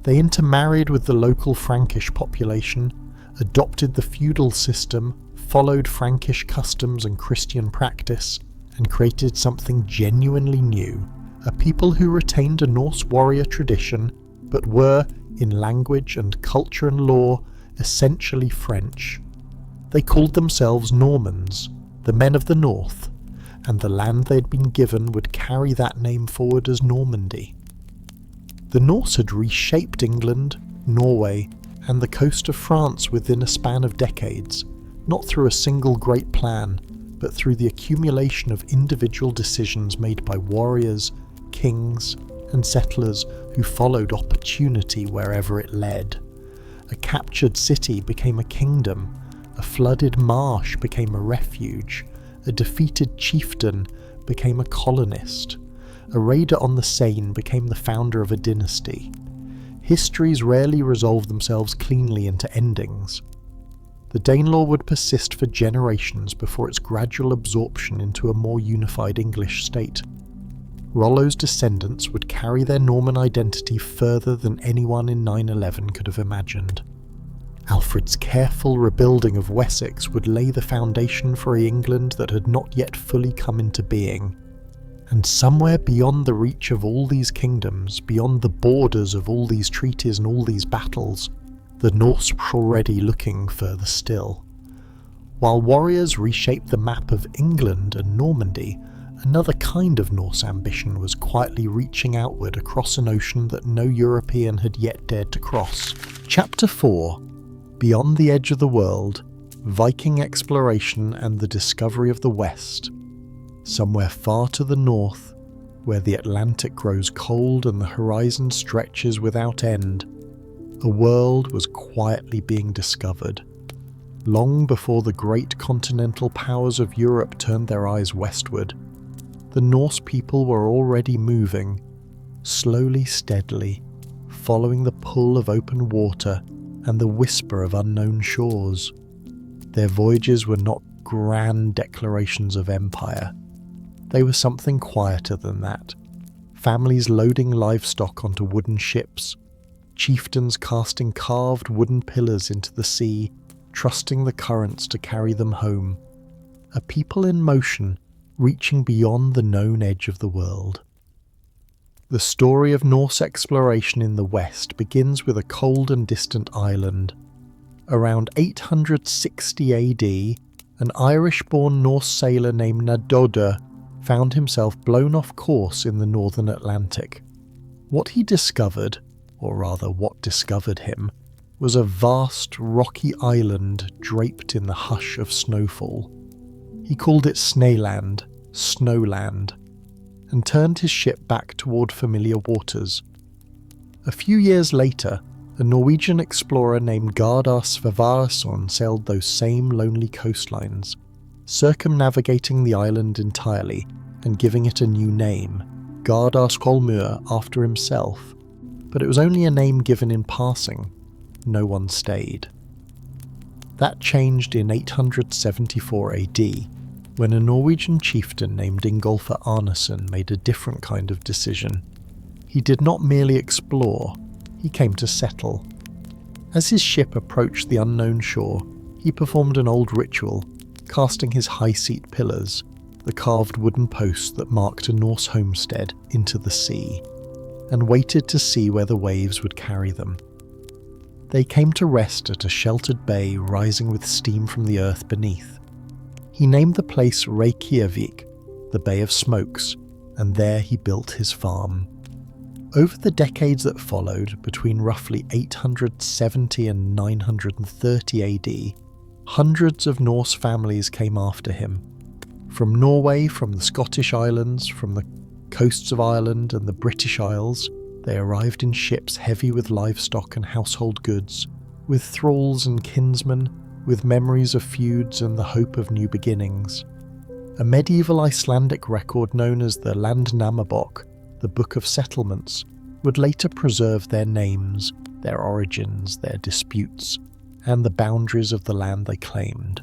They intermarried with the local Frankish population, adopted the feudal system, followed Frankish customs and Christian practice, and created something genuinely new, a people who retained a Norse warrior tradition, but were, in language and culture and law, essentially French. They called themselves Normans, the men of the north, and the land they'd been given would carry that name forward as Normandy. The Norse had reshaped England, Norway, and the coast of France within a span of decades, not through a single great plan, but through the accumulation of individual decisions made by warriors, kings, and settlers who followed opportunity wherever it led. A captured city became a kingdom, a flooded marsh became a refuge, a defeated chieftain became a colonist, a raider on the Seine became the founder of a dynasty. Histories rarely resolve themselves cleanly into endings. The Danelaw would persist for generations before its gradual absorption into a more unified English state. Rollo's descendants would carry their Norman identity further than anyone in 911 could have imagined. Alfred's careful rebuilding of Wessex would lay the foundation for an England that had not yet fully come into being. And somewhere beyond the reach of all these kingdoms, beyond the borders of all these treaties and all these battles, the Norse were already looking further still. While warriors reshaped the map of England and Normandy, another kind of Norse ambition was quietly reaching outward across an ocean that no European had yet dared to cross. Chapter 4: Beyond the Edge of the World, Viking Exploration and the Discovery of the West. Somewhere far to the north, where the Atlantic grows cold and the horizon stretches without end, a world was quietly being discovered. Long before the great continental powers of Europe turned their eyes westward, the Norse people were already moving, slowly, steadily, following the pull of open water and the whisper of unknown shores. Their voyages were not grand declarations of empire. They were something quieter than that. Families loading livestock onto wooden ships, chieftains casting carved wooden pillars into the sea, trusting the currents to carry them home. A people in motion, reaching beyond the known edge of the world. The story of Norse exploration in the West begins with a cold and distant island. Around 860 AD, an Irish-born Norse sailor named Nadoda found himself blown off course in the northern Atlantic. What he discovered, or rather what discovered him, was a vast rocky island draped in the hush of snowfall. He called it Snaeland, Snowland, and turned his ship back toward familiar waters. A few years later, a Norwegian explorer named Gardar Sverrisson sailed those same lonely coastlines, circumnavigating the island entirely and giving it a new name, Gardar Skolmur, after himself. But it was only a name given in passing. No one stayed. That changed in 874 AD, when a Norwegian chieftain named Ingolfur Arneson made a different kind of decision. He did not merely explore, he came to settle. As his ship approached the unknown shore, he performed an old ritual, casting his high seat pillars, the carved wooden posts that marked a Norse homestead, into the sea, and waited to see where the waves would carry them. They came to rest at a sheltered bay rising with steam from the earth beneath. He named the place Reykjavik, the Bay of Smokes, and there he built his farm. Over the decades that followed, between roughly 870 and 930 AD, hundreds of Norse families came after him. From Norway, from the Scottish Islands, from the coasts of Ireland and the British Isles, they arrived in ships heavy with livestock and household goods, with thralls and kinsmen, with memories of feuds and the hope of new beginnings. A medieval Icelandic record known as the Landnámabók, the Book of Settlements, would later preserve their names, their origins, their disputes, and the boundaries of the land they claimed.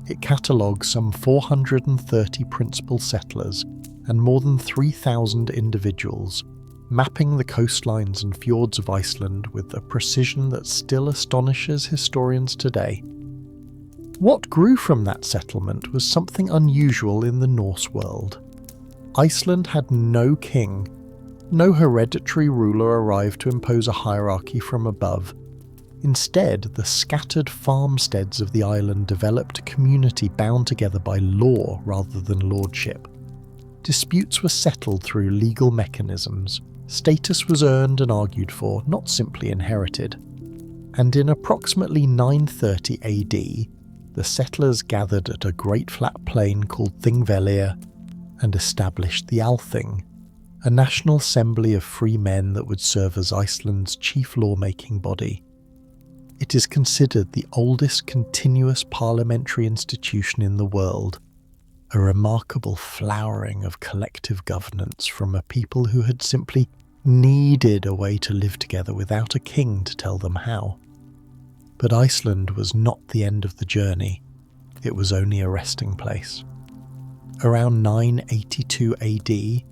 It catalogues some 430 principal settlers and more than 3,000 individuals, mapping the coastlines and fjords of Iceland with a precision that still astonishes historians today. What grew from that settlement was something unusual in the Norse world. Iceland had no king. No hereditary ruler arrived to impose a hierarchy from above. Instead, the scattered farmsteads of the island developed a community bound together by law rather than lordship. Disputes were settled through legal mechanisms. Status was earned and argued for, not simply inherited. And in approximately 930 AD, the settlers gathered at a great flat plain called Thingvellir and established the Althing, a national assembly of free men that would serve as Iceland's chief lawmaking body. It is considered the oldest continuous parliamentary institution in the world, a remarkable flowering of collective governance from a people who had simply needed a way to live together without a king to tell them how. But Iceland was not the end of the journey, it was only a resting place. Around 982 AD,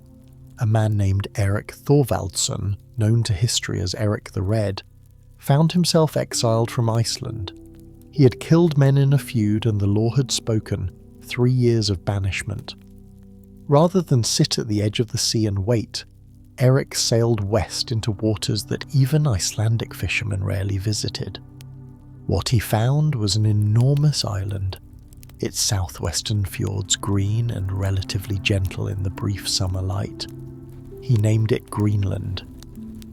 a man named Erik Thorvaldsson, known to history as Erik the Red, found himself exiled from Iceland. He had killed men in a feud and the law had spoken, 3 years of banishment. Rather than sit at the edge of the sea and wait, Erik sailed west into waters that even Icelandic fishermen rarely visited. What he found was an enormous island, its southwestern fjords green and relatively gentle in the brief summer light. He named it Greenland.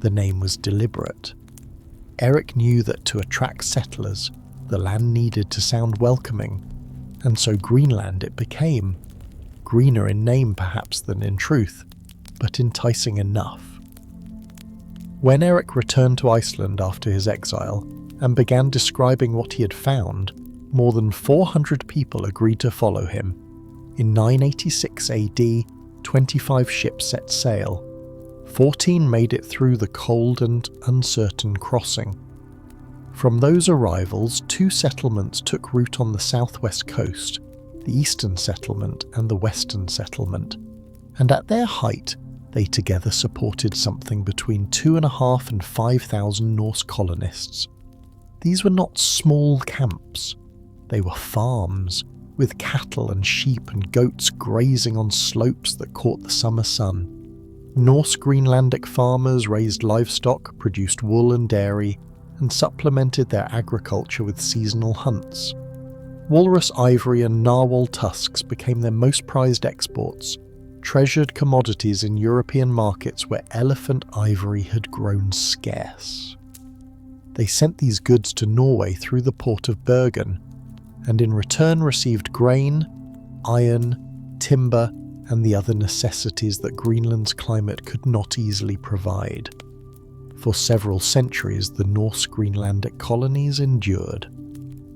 The name was deliberate. Erik knew that to attract settlers, the land needed to sound welcoming, and so Greenland it became. Greener in name perhaps than in truth, but enticing enough. When Erik returned to Iceland after his exile and began describing what he had found, more than 400 people agreed to follow him. In 986 AD, 25 ships set sail. 14 made it through the cold and uncertain crossing. From those arrivals, 2 settlements took root on the southwest coast, the eastern settlement and the western settlement, and at their height, they together supported something between 2,500 and 5,000 Norse colonists. These were not small camps. They were farms, with cattle and sheep and goats grazing on slopes that caught the summer sun. Norse Greenlandic farmers raised livestock, produced wool and dairy, and supplemented their agriculture with seasonal hunts. Walrus ivory and narwhal tusks became their most prized exports, treasured commodities in European markets where elephant ivory had grown scarce. They sent these goods to Norway through the port of Bergen, and in return received grain, iron, timber, and the other necessities that Greenland's climate could not easily provide. For several centuries the Norse Greenlandic colonies endured,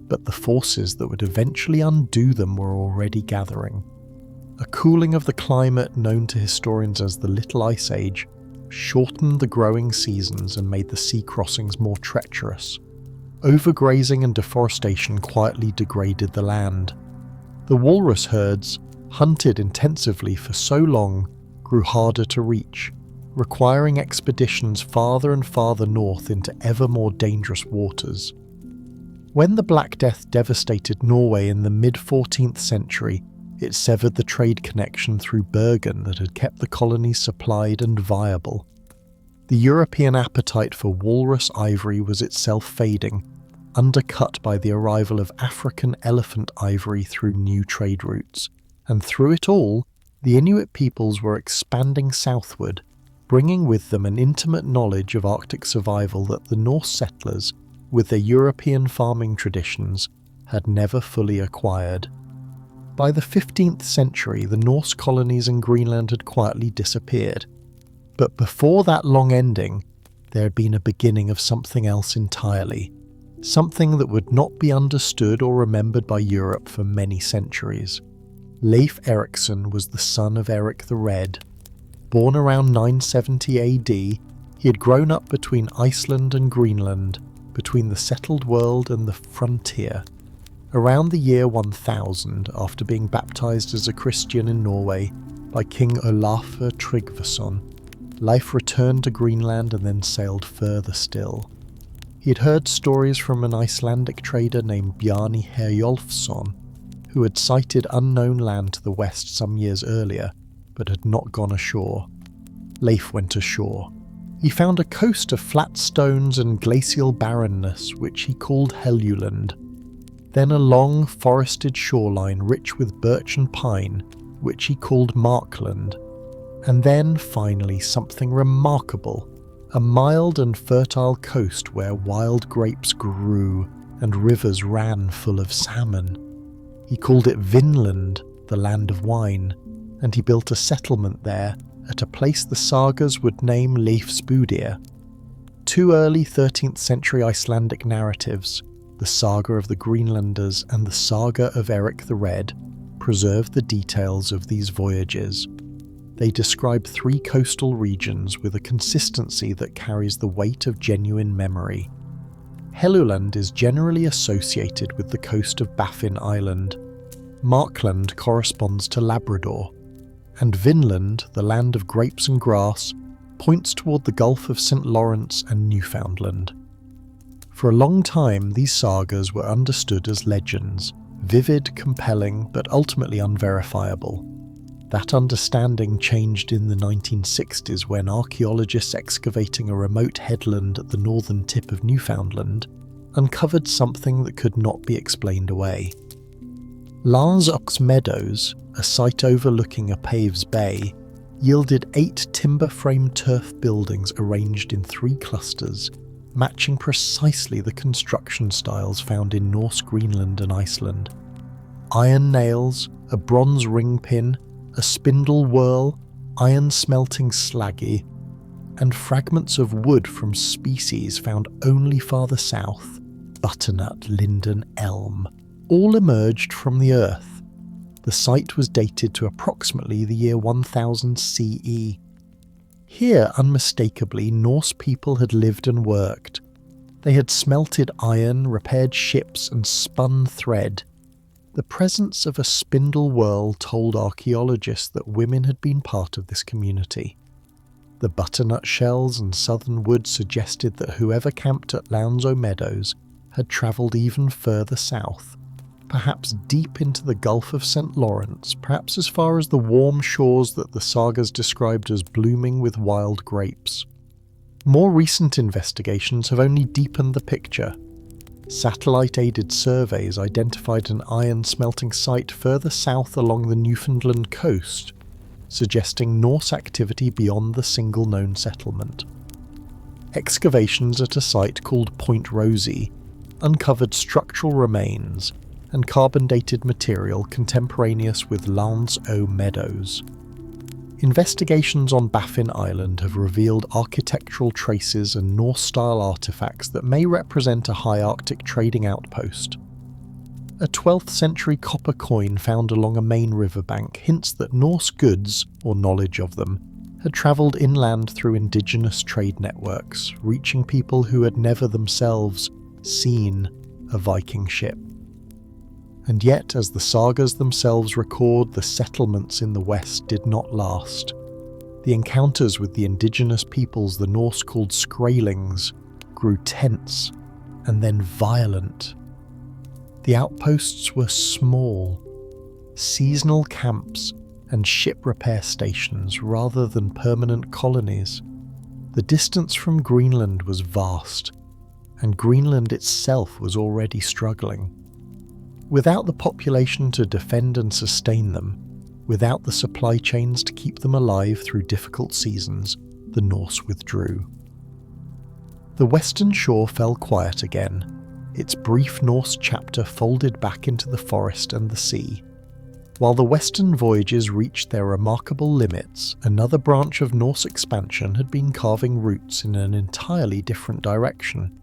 but the forces that would eventually undo them were already gathering. A cooling of the climate known to historians as the Little Ice Age shortened the growing seasons and made the sea crossings more treacherous. Overgrazing and deforestation quietly degraded the land. The walrus herds, hunted intensively for so long, grew harder to reach, requiring expeditions farther and farther north into ever more dangerous waters. When the Black Death devastated Norway in the mid-14th century, it severed the trade connection through Bergen that had kept the colonies supplied and viable. The European appetite for walrus ivory was itself fading, undercut by the arrival of African elephant ivory through new trade routes. And through it all, the Inuit peoples were expanding southward, bringing with them an intimate knowledge of Arctic survival that the Norse settlers, with their European farming traditions, had never fully acquired. By the 15th century, the Norse colonies in Greenland had quietly disappeared. But before that long ending, there had been a beginning of something else entirely, something that would not be understood or remembered by Europe for many centuries. Leif Erikson was the son of Erik the Red. Born around 970 AD, he had grown up between Iceland and Greenland, between the settled world and the frontier. Around the year 1000, after being baptized as a Christian in Norway by King Olafur Tryggvason, Leif returned to Greenland and then sailed further still. He had heard stories from an Icelandic trader named Bjarni Herjolfsson, who had sighted unknown land to the west some years earlier, but had not gone ashore. Leif went ashore. He found a coast of flat stones and glacial barrenness, which he called Helluland. Then a long, forested shoreline rich with birch and pine, which he called Markland. And then, finally, something remarkable, a mild and fertile coast where wild grapes grew and rivers ran full of salmon. He called it Vinland, the land of wine, and he built a settlement there, at a place the sagas would name Leifsbudir. Two early 13th century Icelandic narratives, the Saga of the Greenlanders and the Saga of Eric the Red, preserve the details of these voyages. They describe three coastal regions with a consistency that carries the weight of genuine memory. Helluland is generally associated with the coast of Baffin Island. Markland corresponds to Labrador, and Vinland, the land of grapes and grass, points toward the Gulf of St. Lawrence and Newfoundland. For a long time, these sagas were understood as legends, vivid, compelling, but ultimately unverifiable. That understanding changed in the 1960s when archaeologists excavating a remote headland at the northern tip of Newfoundland uncovered something that could not be explained away. Lars Ox Meadows, a site overlooking a Paves Bay, yielded 8 timber-framed turf buildings arranged in 3 clusters, matching precisely the construction styles found in Norse Greenland and Iceland. Iron nails, a bronze ring pin, a spindle whorl, iron smelting slaggy, and fragments of wood from species found only farther south, butternut, linden, elm, all emerged from the earth. The site was dated to approximately the year 1000 CE. Here, unmistakably, Norse people had lived and worked. They had smelted iron, repaired ships, and spun thread. The presence of a spindle whorl told archaeologists that women had been part of this community. The butternut shells and southern wood suggested that whoever camped at Lownso Meadows had travelled even further south, perhaps deep into the Gulf of St. Lawrence, perhaps as far as the warm shores that the sagas described as blooming with wild grapes. More recent investigations have only deepened the picture. Satellite-aided surveys identified an iron-smelting site further south along the Newfoundland coast, suggesting Norse activity beyond the single known settlement. Excavations at a site called Point Rosy uncovered structural remains and carbon-dated material contemporaneous with Lownso Meadows. Investigations on Baffin Island have revealed architectural traces and Norse-style artefacts that may represent a high Arctic trading outpost. A 12th century copper coin found along a main riverbank hints that Norse goods, or knowledge of them, had travelled inland through indigenous trade networks, reaching people who had never themselves seen a Viking ship. And yet, as the sagas themselves record, the settlements in the west did not last. The encounters with the indigenous peoples the Norse called Skraelings grew tense and then violent. The outposts were small, seasonal camps and ship repair stations rather than permanent colonies. The distance from Greenland was vast, and Greenland itself was already struggling. Without the population to defend and sustain them, without the supply chains to keep them alive through difficult seasons, the Norse withdrew. The western shore fell quiet again, its brief Norse chapter folded back into the forest and the sea. While the western voyages reached their remarkable limits, another branch of Norse expansion had been carving roots in an entirely different direction.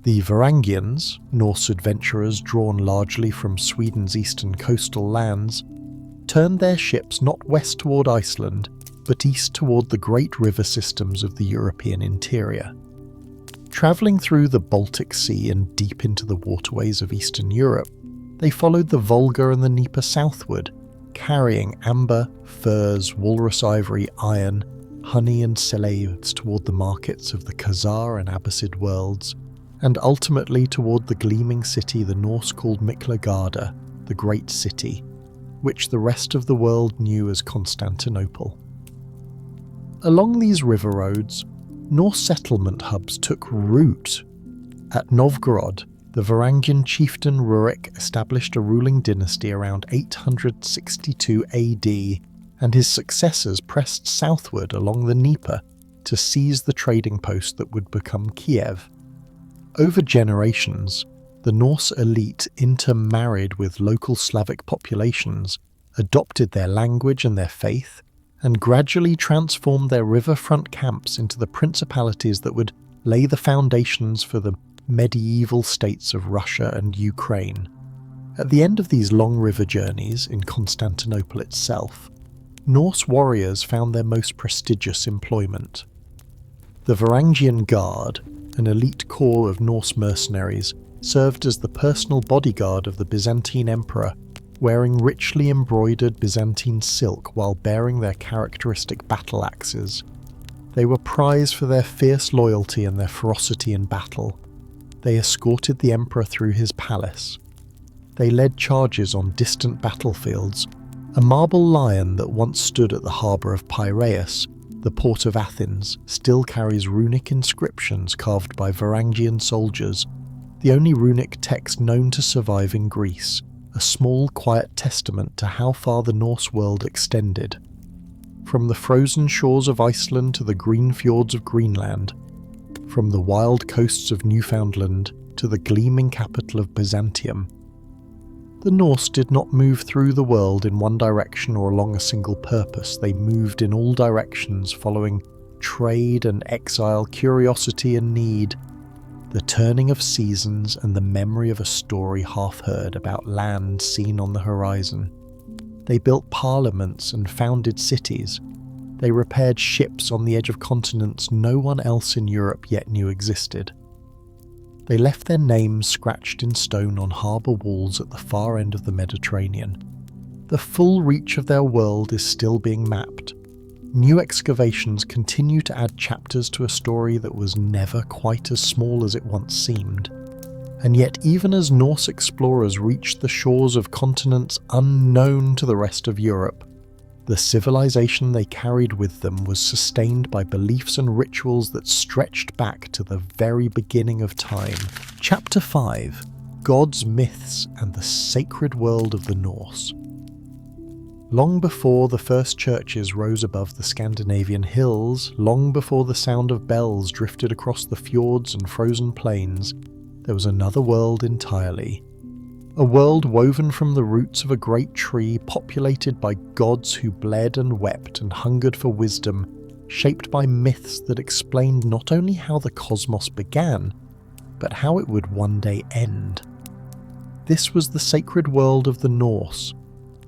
The Varangians, Norse adventurers drawn largely from Sweden's eastern coastal lands, turned their ships not west toward Iceland, but east toward the great river systems of the European interior. Travelling through the Baltic Sea and deep into the waterways of Eastern Europe, they followed the Volga and the Dnieper southward, carrying amber, furs, walrus ivory, iron, honey and slaves toward the markets of the Khazar and Abbasid worlds, and ultimately toward the gleaming city the Norse called Miklagarda, the Great City, which the rest of the world knew as Constantinople. Along these river roads, Norse settlement hubs took root. At Novgorod, the Varangian chieftain Rurik established a ruling dynasty around 862 AD, and his successors pressed southward along the Dnieper to seize the trading post that would become Kiev. Over generations, the Norse elite intermarried with local Slavic populations, adopted their language and their faith, and gradually transformed their riverfront camps into the principalities that would lay the foundations for the medieval states of Russia and Ukraine. At the end of these long river journeys in Constantinople itself, Norse warriors found their most prestigious employment. The Varangian Guard, an elite corps of Norse mercenaries, served as the personal bodyguard of the Byzantine emperor, wearing richly embroidered Byzantine silk while bearing their characteristic battle axes. They were prized for their fierce loyalty and their ferocity in battle. They escorted the emperor through his palace. They led charges on distant battlefields. A marble lion that once stood at the harbour of Piraeus, the port of Athens, still carries runic inscriptions carved by Varangian soldiers, the only runic text known to survive in Greece, a small, quiet testament to how far the Norse world extended. From the frozen shores of Iceland to the green fjords of Greenland, from the wild coasts of Newfoundland to the gleaming capital of Byzantium, the Norse did not move through the world in one direction or along a single purpose. They moved in all directions, following trade and exile, curiosity and need, the turning of seasons and the memory of a story half heard about land seen on the horizon. They built parliaments and founded cities. They repaired ships on the edge of continents no one else in Europe yet knew existed. They left their names scratched in stone on harbour walls at the far end of the Mediterranean. The full reach of their world is still being mapped. New excavations continue to add chapters to a story that was never quite as small as it once seemed. And yet, even as Norse explorers reached the shores of continents unknown to the rest of Europe, the civilization they carried with them was sustained by beliefs and rituals that stretched back to the very beginning of time. Chapter 5: Gods, Myths, and the Sacred World of the Norse. Long before the first churches rose above the Scandinavian hills, long before the sound of bells drifted across the fjords and frozen plains, there was another world entirely. A world woven from the roots of a great tree, populated by gods who bled and wept and hungered for wisdom, shaped by myths that explained not only how the cosmos began, but how it would one day end. This was the sacred world of the Norse.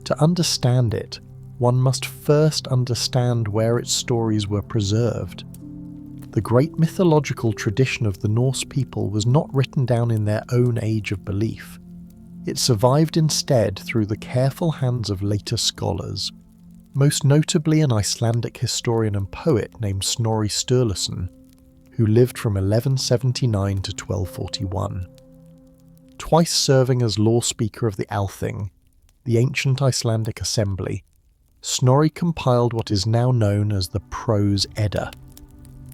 To understand it, one must first understand where its stories were preserved. The great mythological tradition of the Norse people was not written down in their own age of belief. It survived instead through the careful hands of later scholars, most notably an Icelandic historian and poet named Snorri Sturluson, who lived from 1179 to 1241. Twice serving as law speaker of the Althing, the ancient Icelandic assembly, Snorri compiled what is now known as the Prose Edda,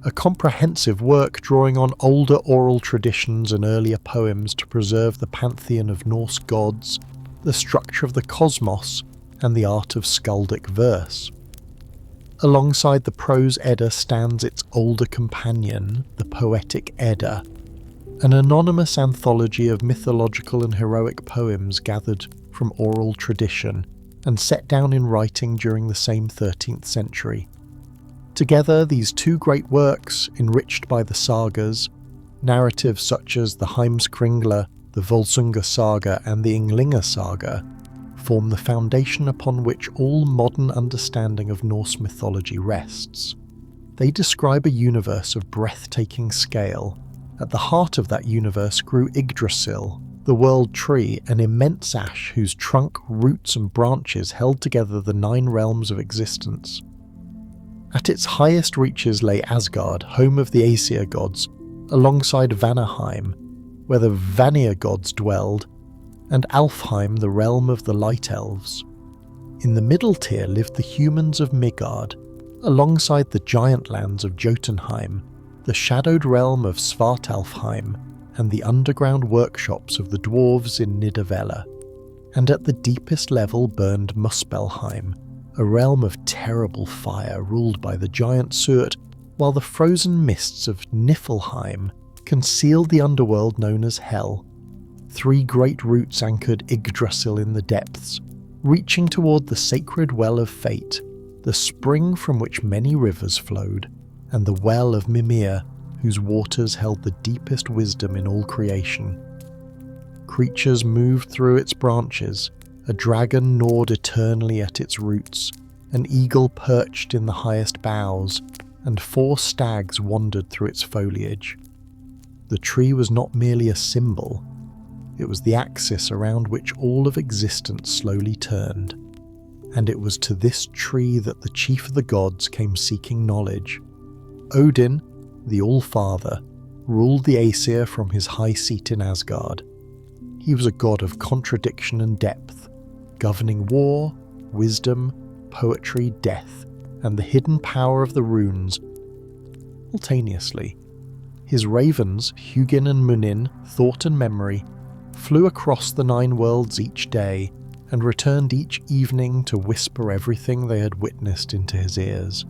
a comprehensive work drawing on older oral traditions and earlier poems to preserve the pantheon of Norse gods, the structure of the cosmos, and the art of skaldic verse. Alongside the Prose Edda stands its older companion, the Poetic Edda, an anonymous anthology of mythological and heroic poems gathered from oral tradition and set down in writing during the same 13th century. Together, these two great works, enriched by the sagas, narratives such as the Heimskringla, the Volsunga saga, and the Ynglinga saga, form the foundation upon which all modern understanding of Norse mythology rests. They describe a universe of breathtaking scale. At the heart of that universe grew Yggdrasil, the world tree, an immense ash whose trunk, roots, and branches held together the 9 realms of existence. At its highest reaches lay Asgard, home of the Aesir gods, alongside Vanaheim, where the Vanir gods dwelled, and Alfheim, the realm of the Light Elves. In the middle tier lived the humans of Midgard, alongside the giant lands of Jotunheim, the shadowed realm of Svartalfheim, and the underground workshops of the dwarves in Nidavellir. And at the deepest level burned Muspelheim, a realm of terrible fire ruled by the giant Surt, while the frozen mists of Niflheim concealed the underworld known as Hell. 3 great roots anchored Yggdrasil in the depths, reaching toward the sacred well of fate, the spring from which many rivers flowed, and the well of Mimir, whose waters held the deepest wisdom in all creation. Creatures moved through its branches, a dragon gnawed eternally at its roots, an eagle perched in the highest boughs, and 4 stags wandered through its foliage. The tree was not merely a symbol, it was the axis around which all of existence slowly turned, and it was to this tree that the chief of the gods came seeking knowledge. Odin, the All-Father, ruled the Aesir from his high seat in Asgard. He was a god of contradiction and depth, governing war, wisdom, poetry, death, and the hidden power of the runes simultaneously. His ravens, Hugin and Munin, Thought and Memory, flew across the 9 worlds each day and returned each evening to whisper everything they had witnessed into his ears.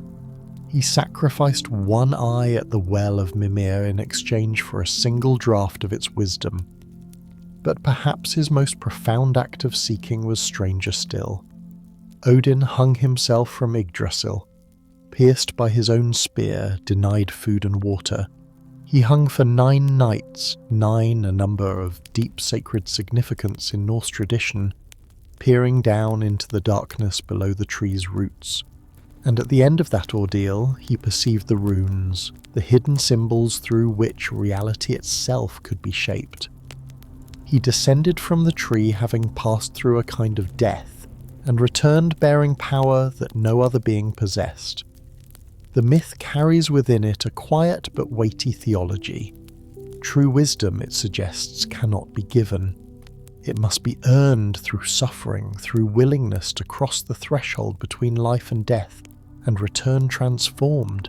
He sacrificed 1 eye at the well of Mimir in exchange for a single draught of its wisdom. But perhaps his most profound act of seeking was stranger still. Odin hung himself from Yggdrasil. Pierced by his own spear, denied food and water. He hung for 9 nights, 9 a number of deep sacred significance in Norse tradition, peering down into the darkness below the tree's roots. And at the end of that ordeal, he perceived the runes, the hidden symbols through which reality itself could be shaped. He descended from the tree having passed through a kind of death, and returned bearing power that no other being possessed. The myth carries within it a quiet but weighty theology. True wisdom, it suggests, cannot be given. It must be earned through suffering, through willingness to cross the threshold between life and death, and return transformed.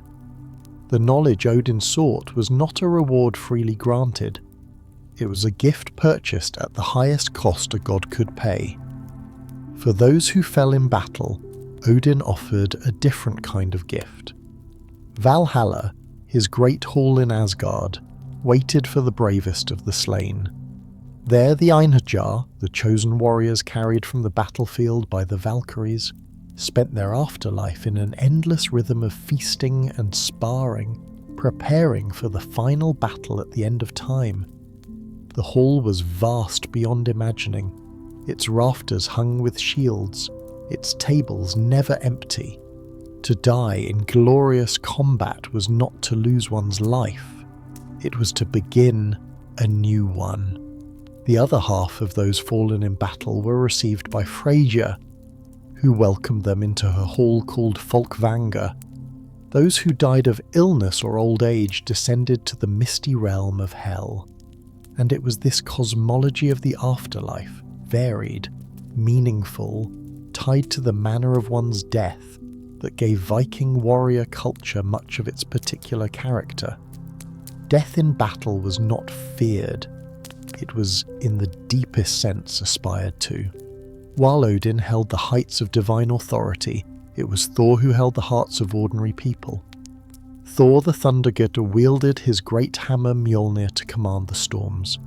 The knowledge Odin sought was not a reward freely granted. It was a gift purchased at the highest cost a god could pay. For those who fell in battle, Odin offered a different kind of gift. Valhalla, his great hall in Asgard, waited for the bravest of the slain. There the Einherjar, the chosen warriors carried from the battlefield by the Valkyries, spent their afterlife in an endless rhythm of feasting and sparring, preparing for the final battle at the end of time. The hall was vast beyond imagining, its rafters hung with shields, its tables never empty. To die in glorious combat was not to lose one's life, it was to begin a new one. The other half of those fallen in battle were received by Freyja, who welcomed them into her hall called Folkvanga. Those who died of illness or old age descended to the misty realm of hell. And it was this cosmology of the afterlife, varied, meaningful, tied to the manner of one's death, that gave Viking warrior culture much of its particular character. Death in battle was not feared, it was in the deepest sense aspired to. While Odin held the heights of divine authority, it was Thor who held the hearts of ordinary people. Thor the Thunder God wielded his great hammer Mjolnir to command the storms.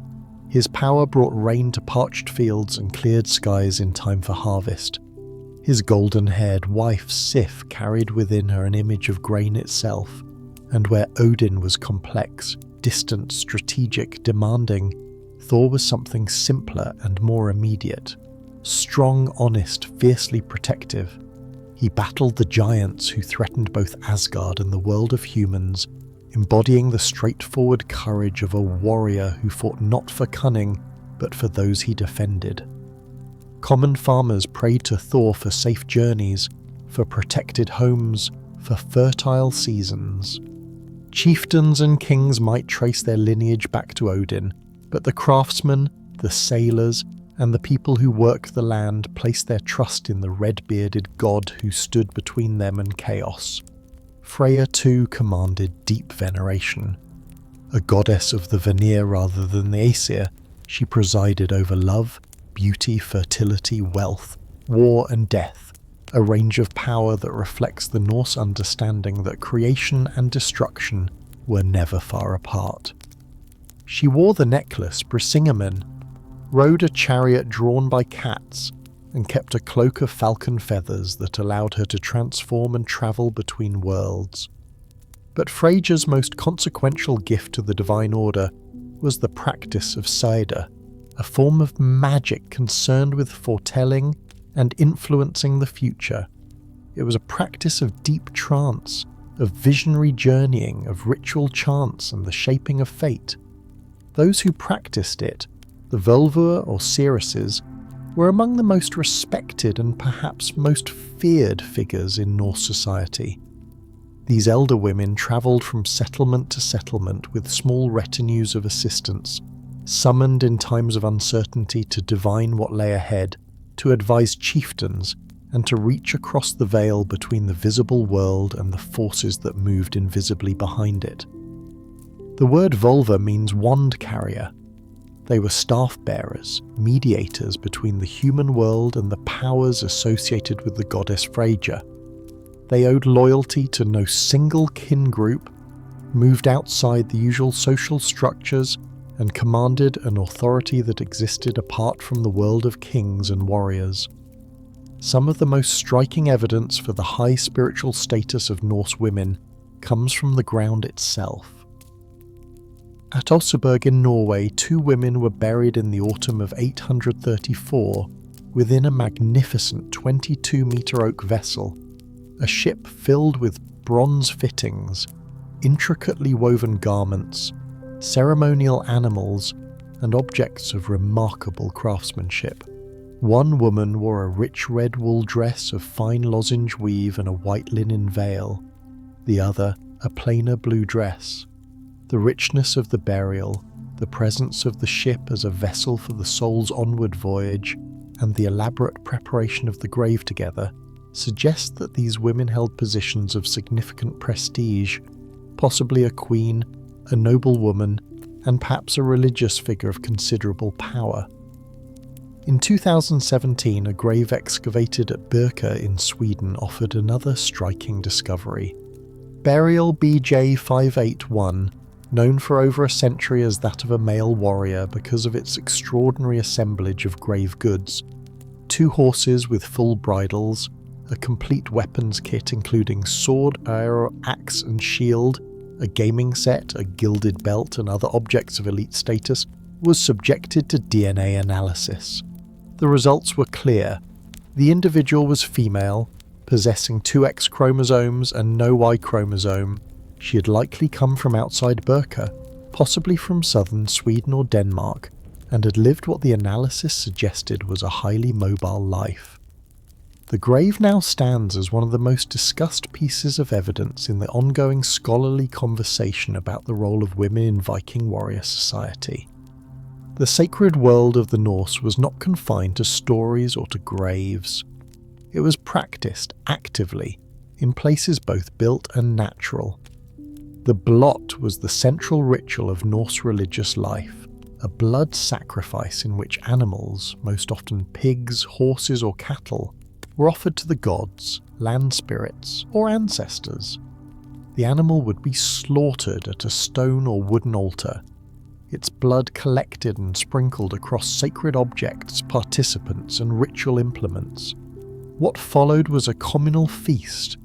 His power brought rain to parched fields and cleared skies in time for harvest. His golden-haired wife Sif carried within her an image of grain itself, and where Odin was complex, distant, strategic, demanding, Thor was something simpler and more immediate. Strong, honest, fiercely protective. He battled the giants who threatened both Asgard and the world of humans, embodying the straightforward courage of a warrior who fought not for cunning, but for those he defended. Common farmers prayed to Thor for safe journeys, for protected homes, for fertile seasons. Chieftains and kings might trace their lineage back to Odin, but the craftsmen, the sailors, and the people who worked the land placed their trust in the red-bearded god who stood between them and chaos. Freyja too commanded deep veneration. A goddess of the Vanir rather than the Aesir, she presided over love, beauty, fertility, wealth, war and death, a range of power that reflects the Norse understanding that creation and destruction were never far apart. She wore the necklace Brisingamen, rode a chariot drawn by cats, and kept a cloak of falcon feathers that allowed her to transform and travel between worlds. But Freyja's most consequential gift to the Divine Order was the practice of Saeda, a form of magic concerned with foretelling and influencing the future. It was a practice of deep trance, of visionary journeying, of ritual chants and the shaping of fate. Those who practiced it, the Völvur or seeresses, were among the most respected and perhaps most feared figures in Norse society. These elder women travelled from settlement to settlement with small retinues of assistants, summoned in times of uncertainty to divine what lay ahead, to advise chieftains, and to reach across the veil between the visible world and the forces that moved invisibly behind it. The word Völva means wand carrier. They were staff bearers, mediators between the human world and the powers associated with the goddess Freyja. They owed loyalty to no single kin group, moved outside the usual social structures, and commanded an authority that existed apart from the world of kings and warriors. Some of the most striking evidence for the high spiritual status of Norse women comes from the ground itself. At Oseberg in Norway, 2 women were buried in the autumn of 834 within a magnificent 22-metre oak vessel, a ship filled with bronze fittings, intricately woven garments, ceremonial animals, and objects of remarkable craftsmanship. One woman wore a rich red wool dress of fine lozenge weave and a white linen veil, the other a plainer blue dress. The richness of the burial, the presence of the ship as a vessel for the soul's onward voyage, and the elaborate preparation of the grave together suggest that these women held positions of significant prestige, possibly a queen, a noblewoman, and perhaps a religious figure of considerable power. In 2017, a grave excavated at Birka in Sweden offered another striking discovery. Burial BJ 581, known for over a century as that of a male warrior because of its extraordinary assemblage of grave goods, 2 horses with full bridles, a complete weapons kit including sword, arrow, axe and shield, a gaming set, a gilded belt and other objects of elite status, was subjected to DNA analysis. The results were clear. The individual was female, possessing 2 X chromosomes and no Y chromosome. She had likely come from outside Birka, possibly from southern Sweden or Denmark, and had lived what the analysis suggested was a highly mobile life. The grave now stands as one of the most discussed pieces of evidence in the ongoing scholarly conversation about the role of women in Viking warrior society. The sacred world of the Norse was not confined to stories or to graves. It was practiced actively in places both built and natural. The blot was the central ritual of Norse religious life, a blood sacrifice in which animals, most often pigs, horses or cattle, were offered to the gods, land spirits, or ancestors. The animal would be slaughtered at a stone or wooden altar, its blood collected and sprinkled across sacred objects, participants, and ritual implements. What followed was a communal feast,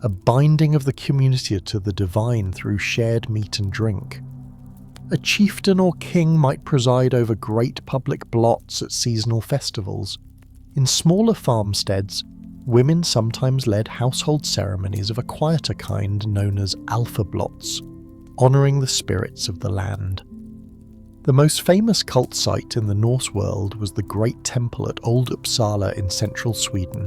a binding of the community to the divine through shared meat and drink. A chieftain or king might preside over great public blots at seasonal festivals. In smaller farmsteads, women sometimes led household ceremonies of a quieter kind known as alpha blots, honouring the spirits of the land. The most famous cult site in the Norse world was the Great Temple at Old Uppsala in central Sweden.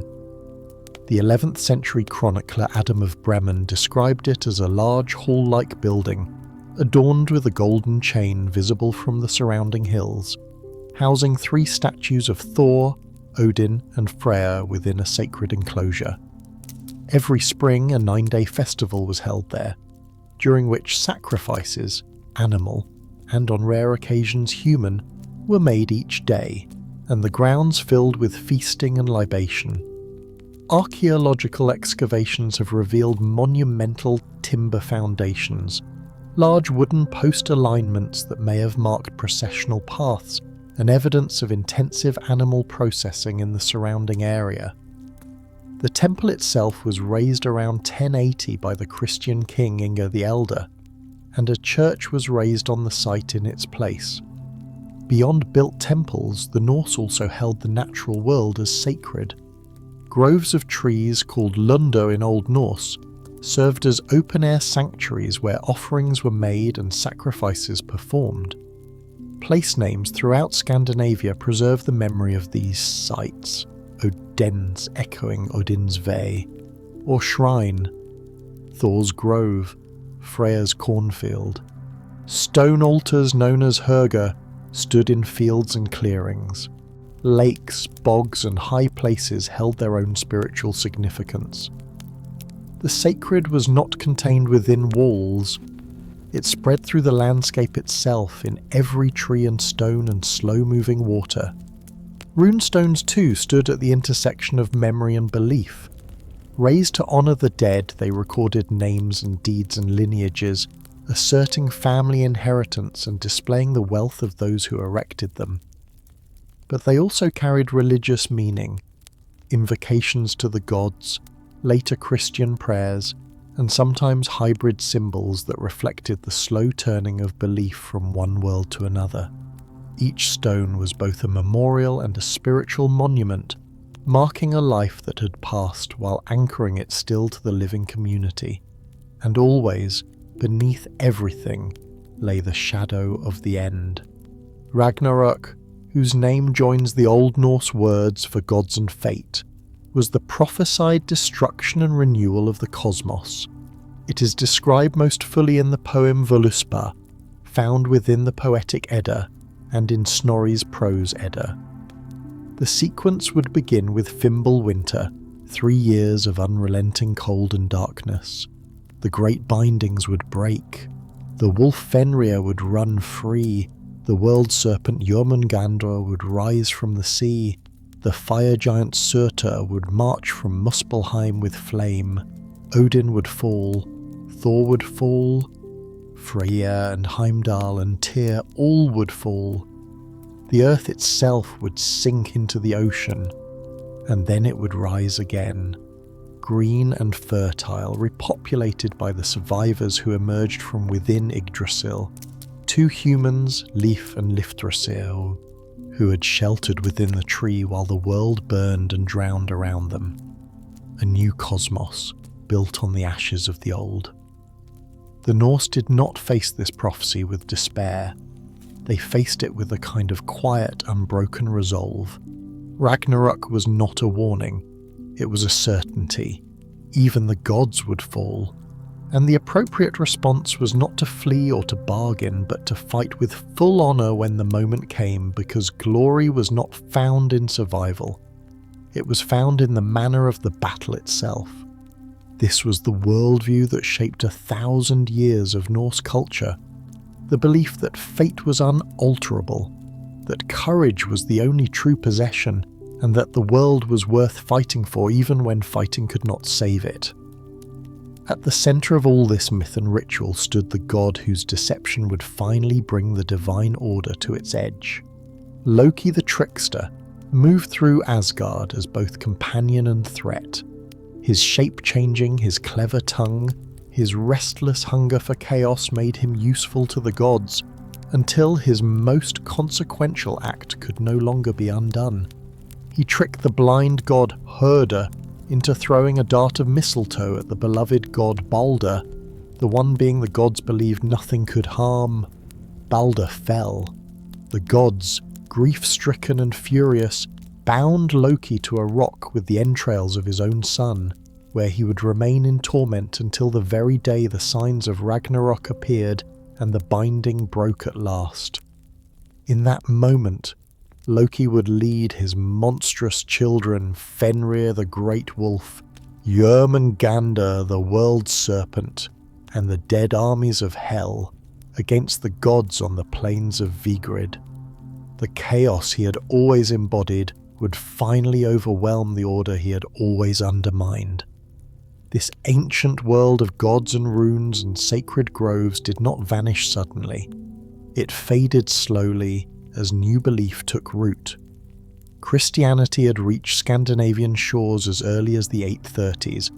The 11th century chronicler Adam of Bremen described it as a large hall-like building, adorned with a golden chain visible from the surrounding hills, housing 3 statues of Thor, Odin and Freyja within a sacred enclosure. Every spring a 9-day festival was held there, during which sacrifices, animal, and on rare occasions human, were made each day, and the grounds filled with feasting and libation. Archaeological excavations have revealed monumental timber foundations, large wooden post alignments that may have marked processional paths, and evidence of intensive animal processing in the surrounding area. The temple itself was razed around 1080 by the Christian king Inge the Elder, and a church was raised on the site in its place. Beyond built temples, the Norse also held the natural world as sacred. Groves of trees, called lunder in Old Norse, served as open-air sanctuaries where offerings were made and sacrifices performed. Place names throughout Scandinavia preserve the memory of these sites, Odens echoing Odin's Vey, or Shrine, Thor's Grove, Freyja's cornfield. Stone altars known as Hurga stood in fields and clearings. Lakes, bogs and high places held their own spiritual significance. The sacred was not contained within walls. It spread through the landscape itself in every tree and stone and slow-moving water. Runestones too stood at the intersection of memory and belief. Raised to honour the dead, they recorded names and deeds and lineages, asserting family inheritance and displaying the wealth of those who erected them. But they also carried religious meaning, invocations to the gods, later Christian prayers, and sometimes hybrid symbols that reflected the slow turning of belief from one world to another. Each stone was both a memorial and a spiritual monument, marking a life that had passed while anchoring it still to the living community. And always, beneath everything, lay the shadow of the end. Ragnarok, whose name joins the Old Norse words for gods and fate, was the prophesied destruction and renewal of the cosmos. It is described most fully in the poem Völuspá, found within the Poetic Edda, and in Snorri's Prose Edda. The sequence would begin with Fimbulwinter, 3 years of unrelenting cold and darkness. The great bindings would break. The wolf Fenrir would run free. The world serpent Jormungandr would rise from the sea. The fire giant Surtur would march from Muspelheim with flame. Odin would fall. Thor would fall. Freyja and Heimdall and Tyr all would fall. The earth itself would sink into the ocean, and then it would rise again, green and fertile, repopulated by the survivors who emerged from within Yggdrasil, 2 humans, Leif and Lifthrasir, who had sheltered within the tree while the world burned and drowned around them. A new cosmos, built on the ashes of the old. The Norse did not face this prophecy with despair. They faced it with a kind of quiet, unbroken resolve. Ragnarok was not a warning, it was a certainty. Even the gods would fall. And the appropriate response was not to flee or to bargain, but to fight with full honour when the moment came, because glory was not found in survival. It was found in the manner of the battle itself. This was the worldview that shaped 1,000 years of Norse culture. The belief that fate was unalterable, that courage was the only true possession, and that the world was worth fighting for even when fighting could not save it. At the centre of all this myth and ritual stood the god whose deception would finally bring the divine order to its edge. Loki the trickster moved through Asgard as both companion and threat. His shape-changing, his clever tongue, his restless hunger for chaos made him useful to the gods, until his most consequential act could no longer be undone. He tricked the blind god Herder into throwing a dart of mistletoe at the beloved god Balder, the one being the gods believed nothing could harm. Balder fell. The gods, grief-stricken and furious, bound Loki to a rock with the entrails of his own son, where he would remain in torment until the very day the signs of Ragnarok appeared and the binding broke at last. In that moment, Loki would lead his monstrous children, Fenrir the Great Wolf, Jormungandr the World Serpent, and the dead armies of Hel, against the gods on the plains of Vigrid. The chaos he had always embodied would finally overwhelm the order he had always undermined. This ancient world of gods and runes and sacred groves did not vanish suddenly. It faded slowly as new belief took root. Christianity had reached Scandinavian shores as early as the 830s,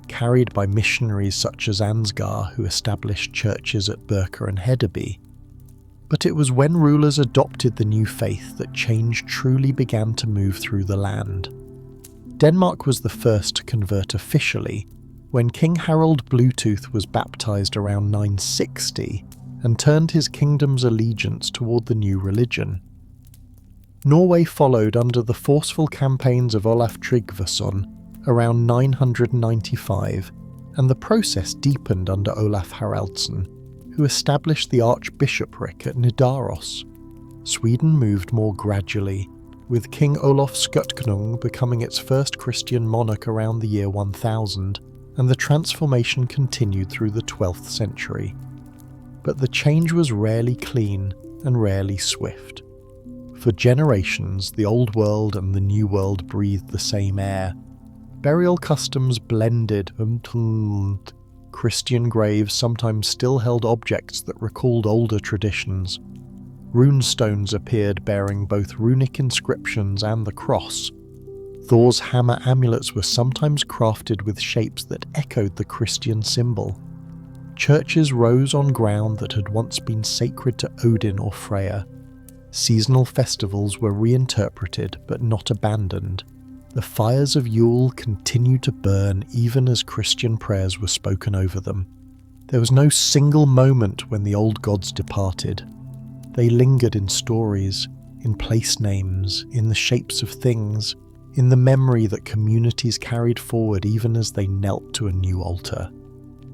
carried by missionaries such as Ansgar, who established churches at Birka and Hedeby. But it was when rulers adopted the new faith that change truly began to move through the land. Denmark was the first to convert officially, when King Harald Bluetooth was baptised around 960 and turned his kingdom's allegiance toward the new religion. Norway followed under the forceful campaigns of Olaf Tryggvason around 995, and the process deepened under Olaf Haraldsson, who established the archbishopric at Nidaros. Sweden moved more gradually, with King Olof Skutkonung becoming its first Christian monarch around the year 1000, and the transformation continued through the 12th century. But the change was rarely clean and rarely swift. For generations, the Old World and the New World breathed the same air. Burial customs blended, and Christian graves sometimes still held objects that recalled older traditions. Rune stones appeared bearing both runic inscriptions and the cross. Thor's hammer amulets were sometimes crafted with shapes that echoed the Christian symbol. Churches rose on ground that had once been sacred to Odin or Freyja. Seasonal festivals were reinterpreted but not abandoned. The fires of Yule continued to burn even as Christian prayers were spoken over them. There was no single moment when the old gods departed. They lingered in stories, in place names, in the shapes of things, in the memory that communities carried forward even as they knelt to a new altar.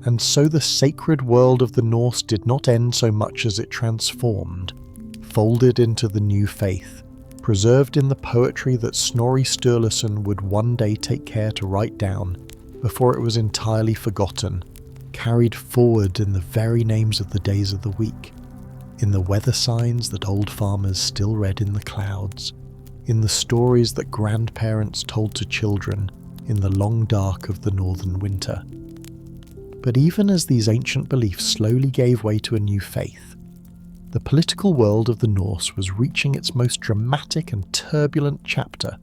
And so the sacred world of the Norse did not end so much as it transformed, folded into the new faith, preserved in the poetry that Snorri Sturluson would one day take care to write down before it was entirely forgotten, carried forward in the very names of the days of the week, in the weather signs that old farmers still read in the clouds, in the stories that grandparents told to children in the long dark of the northern winter. But even as these ancient beliefs slowly gave way to a new faith, the political world of the Norse was reaching its most dramatic and turbulent chapter,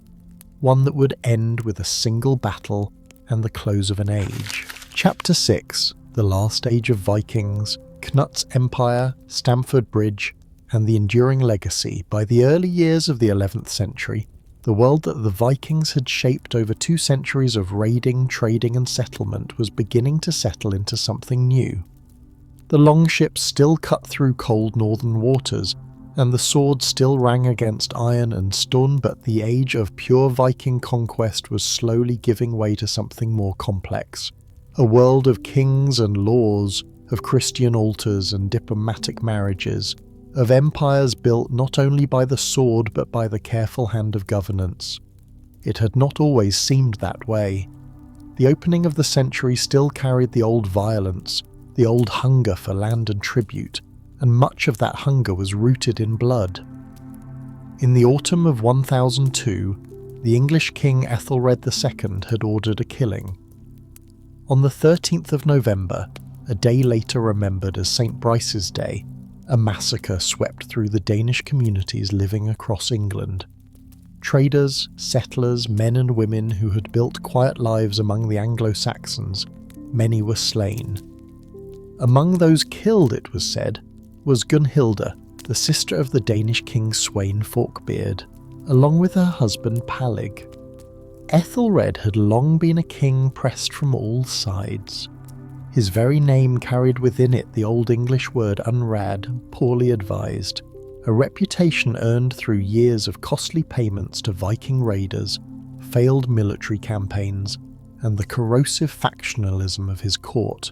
one that would end with a single battle and the close of an age. Chapter 6, The Last Age of Vikings, Cnut's Empire, Stamford Bridge, and the Enduring Legacy. By the early years of the 11th century, the world that the Vikings had shaped over 2 centuries of raiding, trading and settlement was beginning to settle into something new. The longships still cut through cold northern waters, and the sword still rang against iron and stone, but the age of pure Viking conquest was slowly giving way to something more complex. A world of kings and laws, of Christian altars and diplomatic marriages, of empires built not only by the sword but by the careful hand of governance. It had not always seemed that way. The opening of the century still carried the old violence, the old hunger for land and tribute, and much of that hunger was rooted in blood. In the autumn of 1002, the English king Ethelred II had ordered a killing. On the 13th of November, a day later remembered as St. Brice's Day, a massacre swept through the Danish communities living across England. Traders, settlers, men and women who had built quiet lives among the Anglo-Saxons, many were slain. Among those killed, it was said, was Gunhilda, the sister of the Danish king Sweyn Forkbeard, along with her husband Palig. Ethelred had long been a king pressed from all sides. His very name carried within it the Old English word unrad, poorly advised, a reputation earned through years of costly payments to Viking raiders, failed military campaigns, and the corrosive factionalism of his court.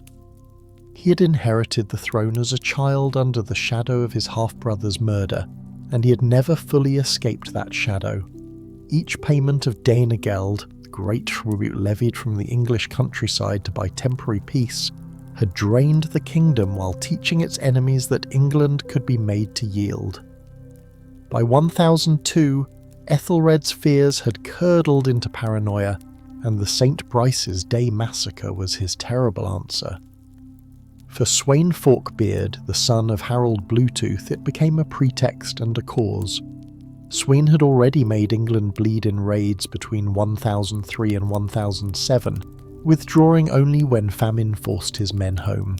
He had inherited the throne as a child under the shadow of his half-brother's murder, and he had never fully escaped that shadow. Each payment of Danegeld, the great tribute levied from the English countryside to buy temporary peace, had drained the kingdom while teaching its enemies that England could be made to yield. By 1002, Ethelred's fears had curdled into paranoia, and the St. Brice's Day massacre was his terrible answer. For Sweyn Forkbeard, the son of Harald Bluetooth, it became a pretext and a cause. Sweyn had already made England bleed in raids between 1003 and 1007, withdrawing only when famine forced his men home.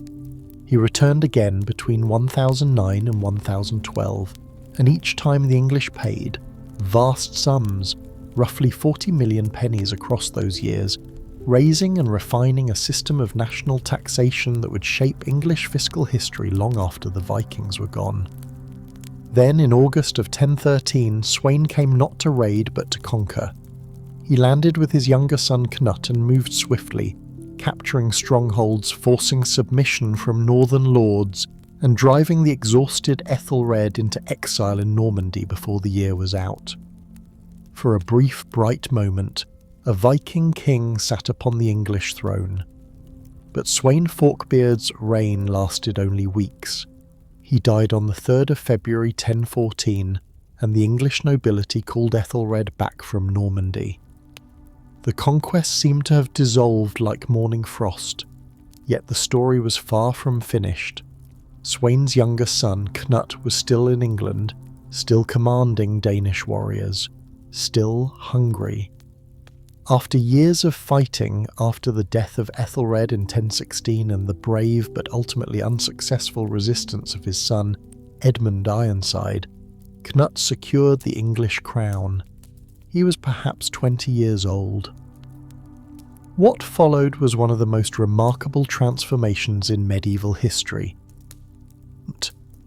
He returned again between 1009 and 1012, and each time the English paid vast sums, roughly 40 million pennies across those years, raising and refining a system of national taxation that would shape English fiscal history long after the Vikings were gone. Then, in August of 1013, Sweyn came not to raid but to conquer. He landed with his younger son Cnut and moved swiftly, capturing strongholds, forcing submission from northern lords, and driving the exhausted Ethelred into exile in Normandy before the year was out. For a brief, bright moment, a Viking king sat upon the English throne. But Sweyn Forkbeard's reign lasted only weeks. He died on the 3rd of February 1014, and the English nobility called Ethelred back from Normandy. The conquest seemed to have dissolved like morning frost, yet the story was far from finished. Sweyn's younger son, Cnut, was still in England, still commanding Danish warriors, still hungry. After years of fighting, after the death of Ethelred in 1016 and the brave but ultimately unsuccessful resistance of his son, Edmund Ironside, Cnut secured the English crown. He was perhaps 20 years old. What followed was one of the most remarkable transformations in medieval history.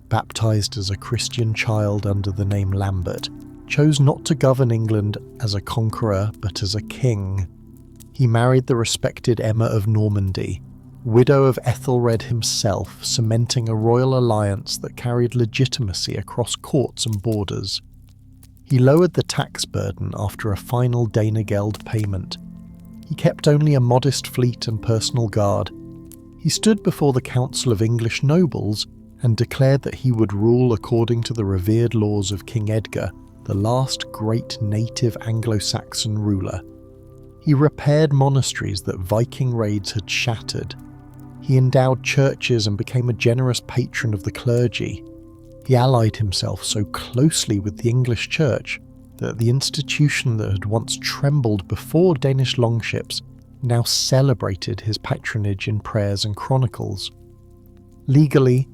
Baptized as a Christian child under the name Lambert, chose not to govern England as a conqueror but as a king. He married the respected Emma of Normandy, widow of Ethelred himself, cementing a royal alliance that carried legitimacy across courts and borders. He lowered the tax burden after a final Danegeld payment. He kept only a modest fleet and personal guard. He stood before the council of English nobles and declared that he would rule according to the revered laws of King Edgar, the last great native Anglo-Saxon ruler. He repaired monasteries that Viking raids had shattered. He endowed churches and became a generous patron of the clergy. He allied himself so closely with the English church that the institution that had once trembled before Danish longships now celebrated his patronage in prayers and chronicles. Legally,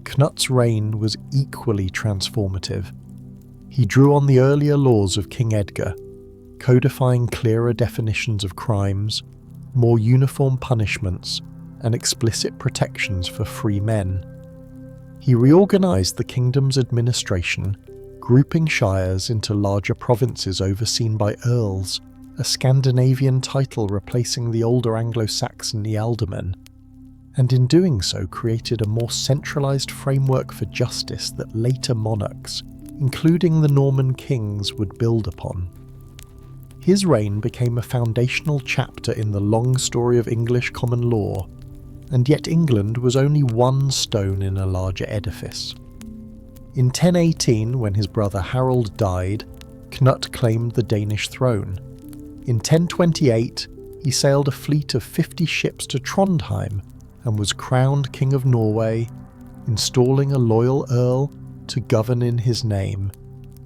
Cnut's reign was equally transformative. He drew on the earlier laws of King Edgar, codifying clearer definitions of crimes, more uniform punishments, and explicit protections for free men. He reorganized the kingdom's administration, grouping shires into larger provinces overseen by earls, a Scandinavian title replacing the older Anglo-Saxon ealdormen, and in doing so created a more centralized framework for justice that later monarchs, including the Norman kings, would build upon. His reign became a foundational chapter in the long story of English common law, and yet England was only one stone in a larger edifice. In 1018, when his brother Harald died, Cnut claimed the Danish throne. In 1028, he sailed a fleet of 50 ships to Trondheim and was crowned King of Norway, installing a loyal earl to govern in his name.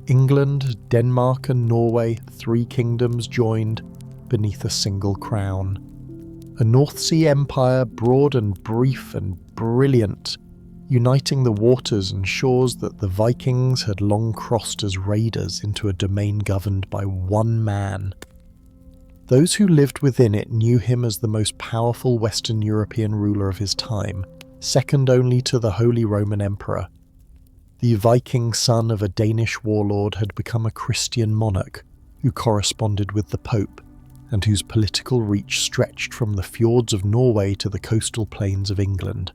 England, Denmark and Norway, 3 kingdoms joined beneath a single crown. A North Sea empire, broad and brief and brilliant, uniting the waters and shores that the Vikings had long crossed as raiders into a domain governed by one man. Those who lived within it knew him as the most powerful Western European ruler of his time, second only to the Holy Roman Emperor. The Viking son of a Danish warlord had become a Christian monarch who corresponded with the Pope, and whose political reach stretched from the fjords of Norway to the coastal plains of England.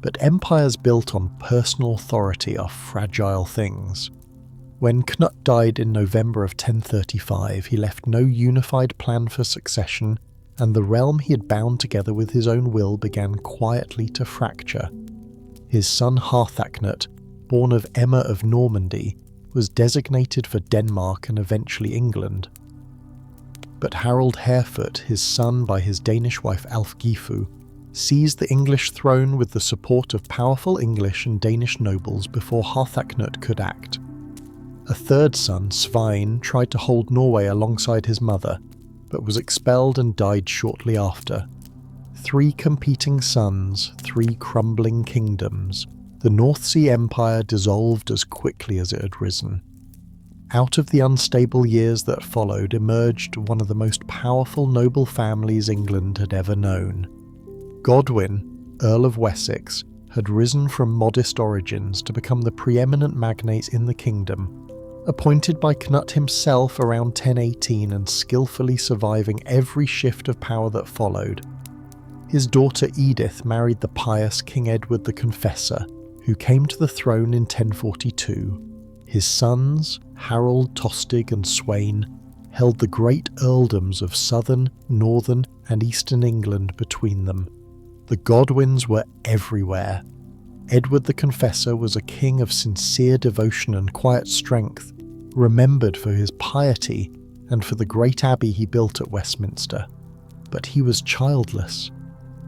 But empires built on personal authority are fragile things. When Cnut died in November of 1035, he left no unified plan for succession, and the realm he had bound together with his own will began quietly to fracture. His son Harthacnut, born of Emma of Normandy, was designated for Denmark and eventually England. But Harald Harefoot, his son by his Danish wife Alfgifu, seized the English throne with the support of powerful English and Danish nobles before Harthacnut could act. A third son, Svein, tried to hold Norway alongside his mother, but was expelled and died shortly after. 3 competing sons, 3 crumbling kingdoms. The North Sea Empire dissolved as quickly as it had risen. Out of the unstable years that followed emerged one of the most powerful noble families England had ever known. Godwin, Earl of Wessex, had risen from modest origins to become the preeminent magnate in the kingdom, appointed by Cnut himself around 1018 and skillfully surviving every shift of power that followed. His daughter Edith married the pious King Edward the Confessor, who came to the throne in 1042. His sons, Harold, Tostig and Sweyn, held the great earldoms of southern, northern and eastern England between them. The Godwins were everywhere. Edward the Confessor was a king of sincere devotion and quiet strength, remembered for his piety and for the great abbey he built at Westminster. But he was childless,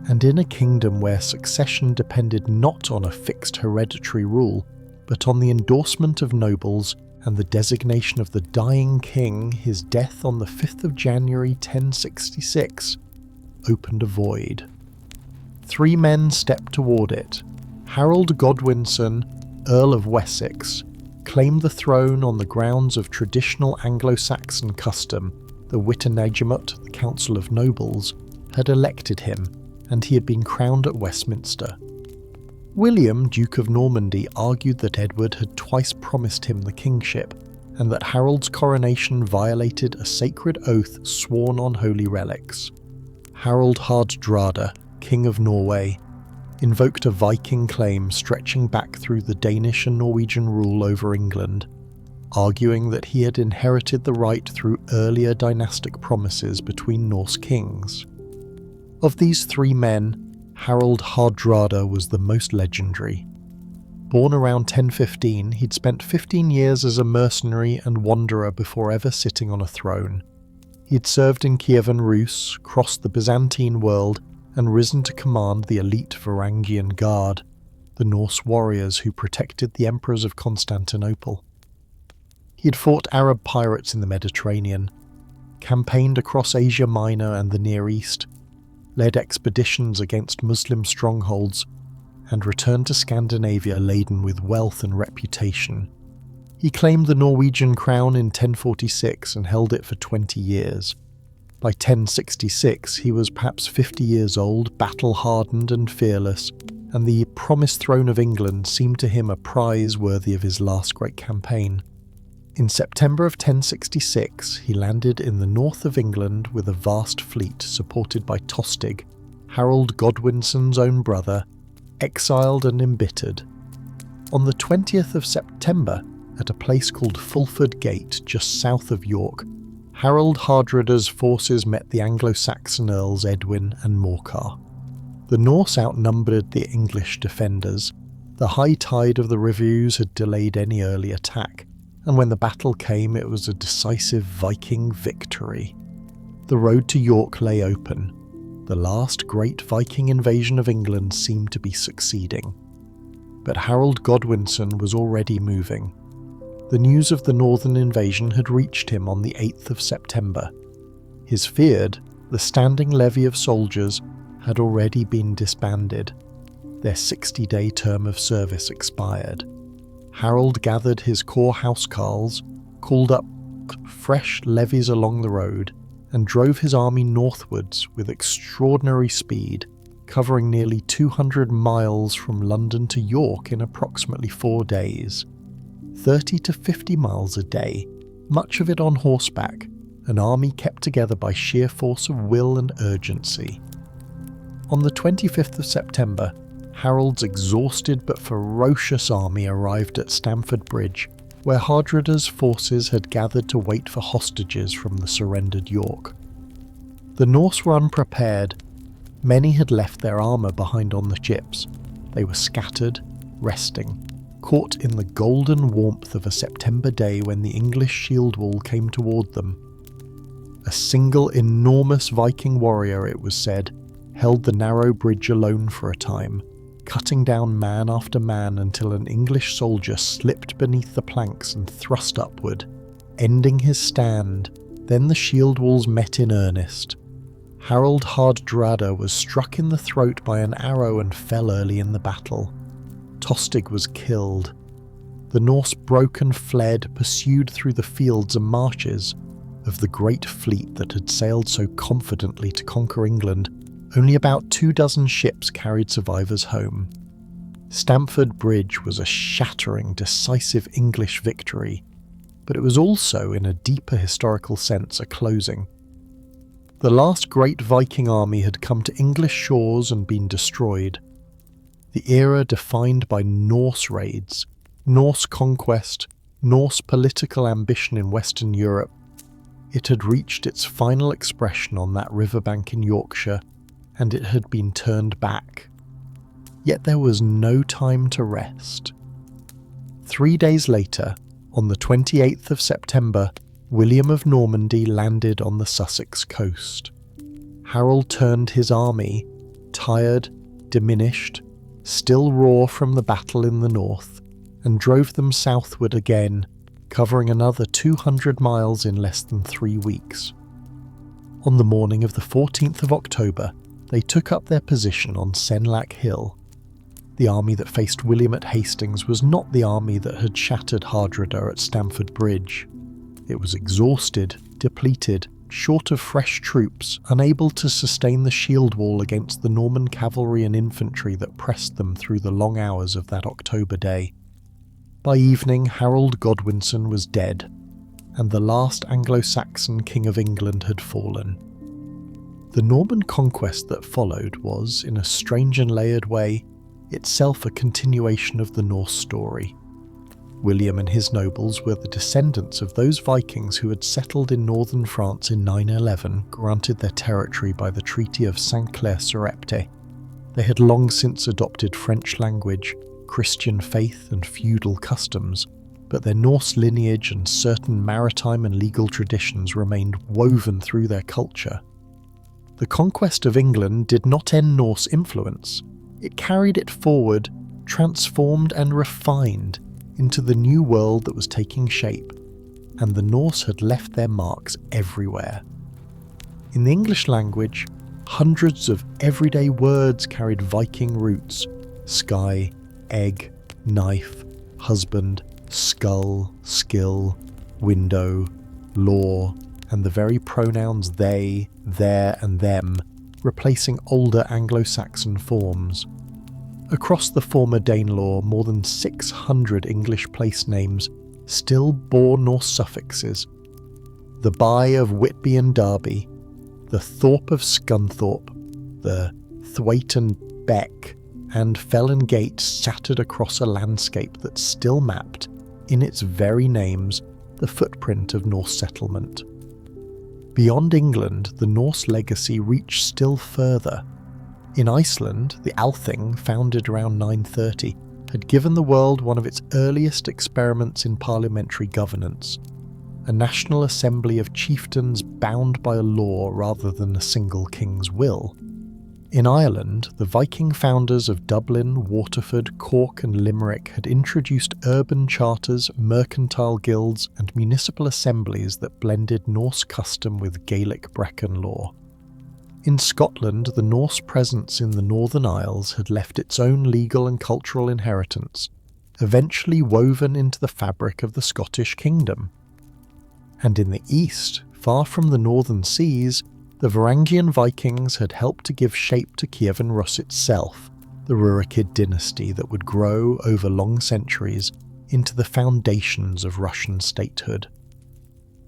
and in a kingdom where succession depended not on a fixed hereditary rule, but on the endorsement of nobles and the designation of the dying king, his death on the 5th of January 1066 opened a void. 3 men stepped toward it. Harold Godwinson, Earl of Wessex, claimed the throne on the grounds of traditional Anglo-Saxon custom. The Witenagemot, the Council of Nobles, had elected him, and he had been crowned at Westminster. William, Duke of Normandy, argued that Edward had twice promised him the kingship, and that Harold's coronation violated a sacred oath sworn on holy relics. Harald Hardrada, King of Norway, invoked a Viking claim stretching back through the Danish and Norwegian rule over England, arguing that he had inherited the right through earlier dynastic promises between Norse kings. Of these 3 men, Harald Hardrada was the most legendary. Born around 1015, he'd spent 15 years as a mercenary and wanderer before ever sitting on a throne. He'd served in Kievan Rus, crossed the Byzantine world, and risen to command the elite Varangian Guard, the Norse warriors who protected the emperors of Constantinople. He had fought Arab pirates in the Mediterranean, campaigned across Asia Minor and the Near East, led expeditions against Muslim strongholds, and returned to Scandinavia laden with wealth and reputation. He claimed the Norwegian crown in 1046 and held it for 20 years. By 1066 he was perhaps 50 years old, battle-hardened and fearless, and the promised throne of England seemed to him a prize worthy of his last great campaign. In September of 1066 he landed in the north of England with a vast fleet supported by Tostig, Harold Godwinson's own brother, exiled and embittered. On the 20th of September, at a place called Fulford Gate just south of York, Harald Hardrada's forces met the Anglo-Saxon earls Edwin and Morcar. The Norse outnumbered the English defenders. The high tide of the reviews had delayed any early attack, and when the battle came it was a decisive Viking victory. The road to York lay open. The last great Viking invasion of England seemed to be succeeding. But Harold Godwinson was already moving. The news of the northern invasion had reached him on the 8th of September. His feared, the standing levy of soldiers, had already been disbanded. Their 60-day term of service expired. Harold gathered his core housecarls, called up fresh levies along the road, and drove his army northwards with extraordinary speed, covering nearly 200 miles from London to York in approximately 4 days. 30 to 50 miles a day, much of it on horseback, an army kept together by sheer force of will and urgency. On the 25th of September, Harold's exhausted but ferocious army arrived at Stamford Bridge, where Hardrada's forces had gathered to wait for hostages from the surrendered York. The Norse were unprepared. Many had left their armour behind on the ships. They were scattered, resting, caught in the golden warmth of a September day when the English shield wall came toward them. A single enormous Viking warrior, it was said, held the narrow bridge alone for a time, cutting down man after man until an English soldier slipped beneath the planks and thrust upward, ending his stand. Then the shield walls met in earnest. Harald Hardrada was struck in the throat by an arrow and fell early in the battle. Tostig was killed. The Norse broke and fled, pursued through the fields and marshes of the great fleet that had sailed so confidently to conquer England. Only about 24 ships carried survivors home. Stamford Bridge was a shattering, decisive English victory, but it was also, in a deeper historical sense, a closing. The last great Viking army had come to English shores and been destroyed. The era defined by Norse raids, Norse conquest, Norse political ambition in Western Europe. It had reached its final expression on that riverbank in Yorkshire, and it had been turned back. Yet there was no time to rest. 3 days later, on the 28th of September, William of Normandy landed on the Sussex coast. Harold turned his army, tired, diminished, still raw from the battle in the north, and drove them southward again, covering another 200 miles in less than 3 weeks. On the morning of the 14th of October, they took up their position on Senlac Hill. The army that faced William at Hastings was not the army that had shattered Hardrada at Stamford Bridge. It was exhausted, depleted, short of fresh troops, unable to sustain the shield wall against the Norman cavalry and infantry that pressed them through the long hours of that October day. By evening, Harold Godwinson was dead, and the last Anglo-Saxon king of England had fallen. The Norman conquest that followed was, in a strange and layered way, itself a continuation of the Norse story. William and his nobles were the descendants of those Vikings who had settled in northern France in 911, granted their territory by the Treaty of Saint-Clair-sur-Epte. They had long since adopted French language, Christian faith and feudal customs, but their Norse lineage and certain maritime and legal traditions remained woven through their culture. The conquest of England did not end Norse influence. It carried it forward, transformed and refined into the new world that was taking shape, and the Norse had left their marks everywhere. In the English language, hundreds of everyday words carried Viking roots: sky, egg, knife, husband, skull, skill, window, law, and the very pronouns they, their and them, replacing older Anglo-Saxon forms. Across the former Danelaw, more than 600 English place names still bore Norse suffixes. The Bye of Whitby and Derby, the Thorpe of Scunthorpe, the Thwaite Beck, and Felon Gate scattered across a landscape that still mapped, in its very names, the footprint of Norse settlement. Beyond England, the Norse legacy reached still further. In Iceland, the Althing, founded around 930, had given the world one of its earliest experiments in parliamentary governance, a national assembly of chieftains bound by a law rather than a single king's will. In Ireland, the Viking founders of Dublin, Waterford, Cork and Limerick had introduced urban charters, mercantile guilds and municipal assemblies that blended Norse custom with Gaelic Brecon law. In Scotland, the Norse presence in the Northern Isles had left its own legal and cultural inheritance, eventually woven into the fabric of the Scottish kingdom. And in the east, far from the northern seas, the Varangian Vikings had helped to give shape to Kievan Rus itself, the Rurikid dynasty that would grow over long centuries into the foundations of Russian statehood.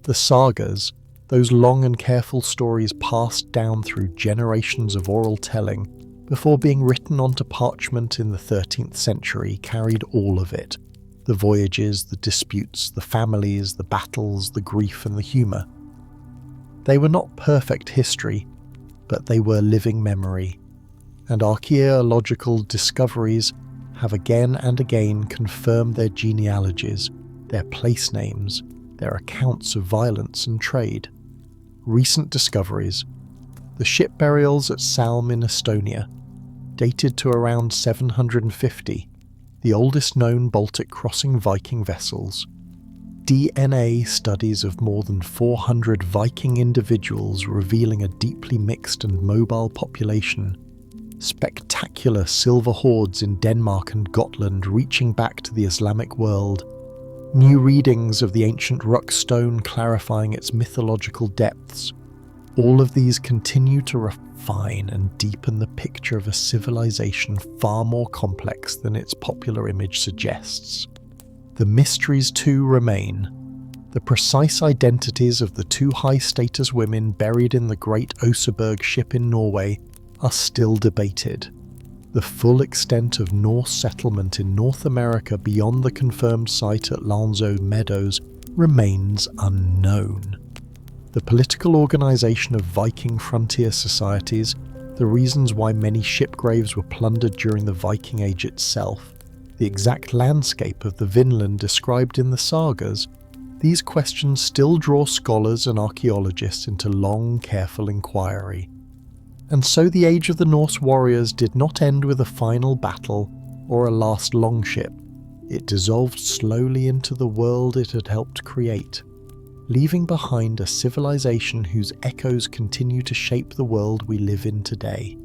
The sagas, those long and careful stories passed down through generations of oral telling before being written onto parchment in the 13th century, carried all of it: the voyages, the disputes, the families, the battles, the grief and the humour. They were not perfect history, but they were living memory, and archaeological discoveries have again and again confirmed their genealogies, their place names, their accounts of violence and trade. Recent discoveries, The ship burials at Salm in Estonia, dated to around 750, the oldest known Baltic crossing Viking vessels. DNA studies of more than 400 Viking individuals revealing a deeply mixed and mobile population. Spectacular silver hoards in Denmark and Gotland reaching back to the Islamic world. New readings of the ancient Ruck stone clarifying its mythological depths. All of these continue to refine and deepen the picture of a civilization far more complex than its popular image suggests. The mysteries too remain. The precise identities of the two high-status women buried in the Great Oseberg ship in Norway are still debated. The full extent of Norse settlement in North America beyond the confirmed site at Lanzo Meadows remains unknown. The political organization of Viking frontier societies, the reasons why many ship graves were plundered during the Viking Age itself, the exact landscape of the Vinland described in the sagas, these questions still draw scholars and archaeologists into long, careful inquiry. And so the age of the Norse warriors did not end with a final battle or a last longship. It dissolved slowly into the world it had helped create, leaving behind a civilization whose echoes continue to shape the world we live in today.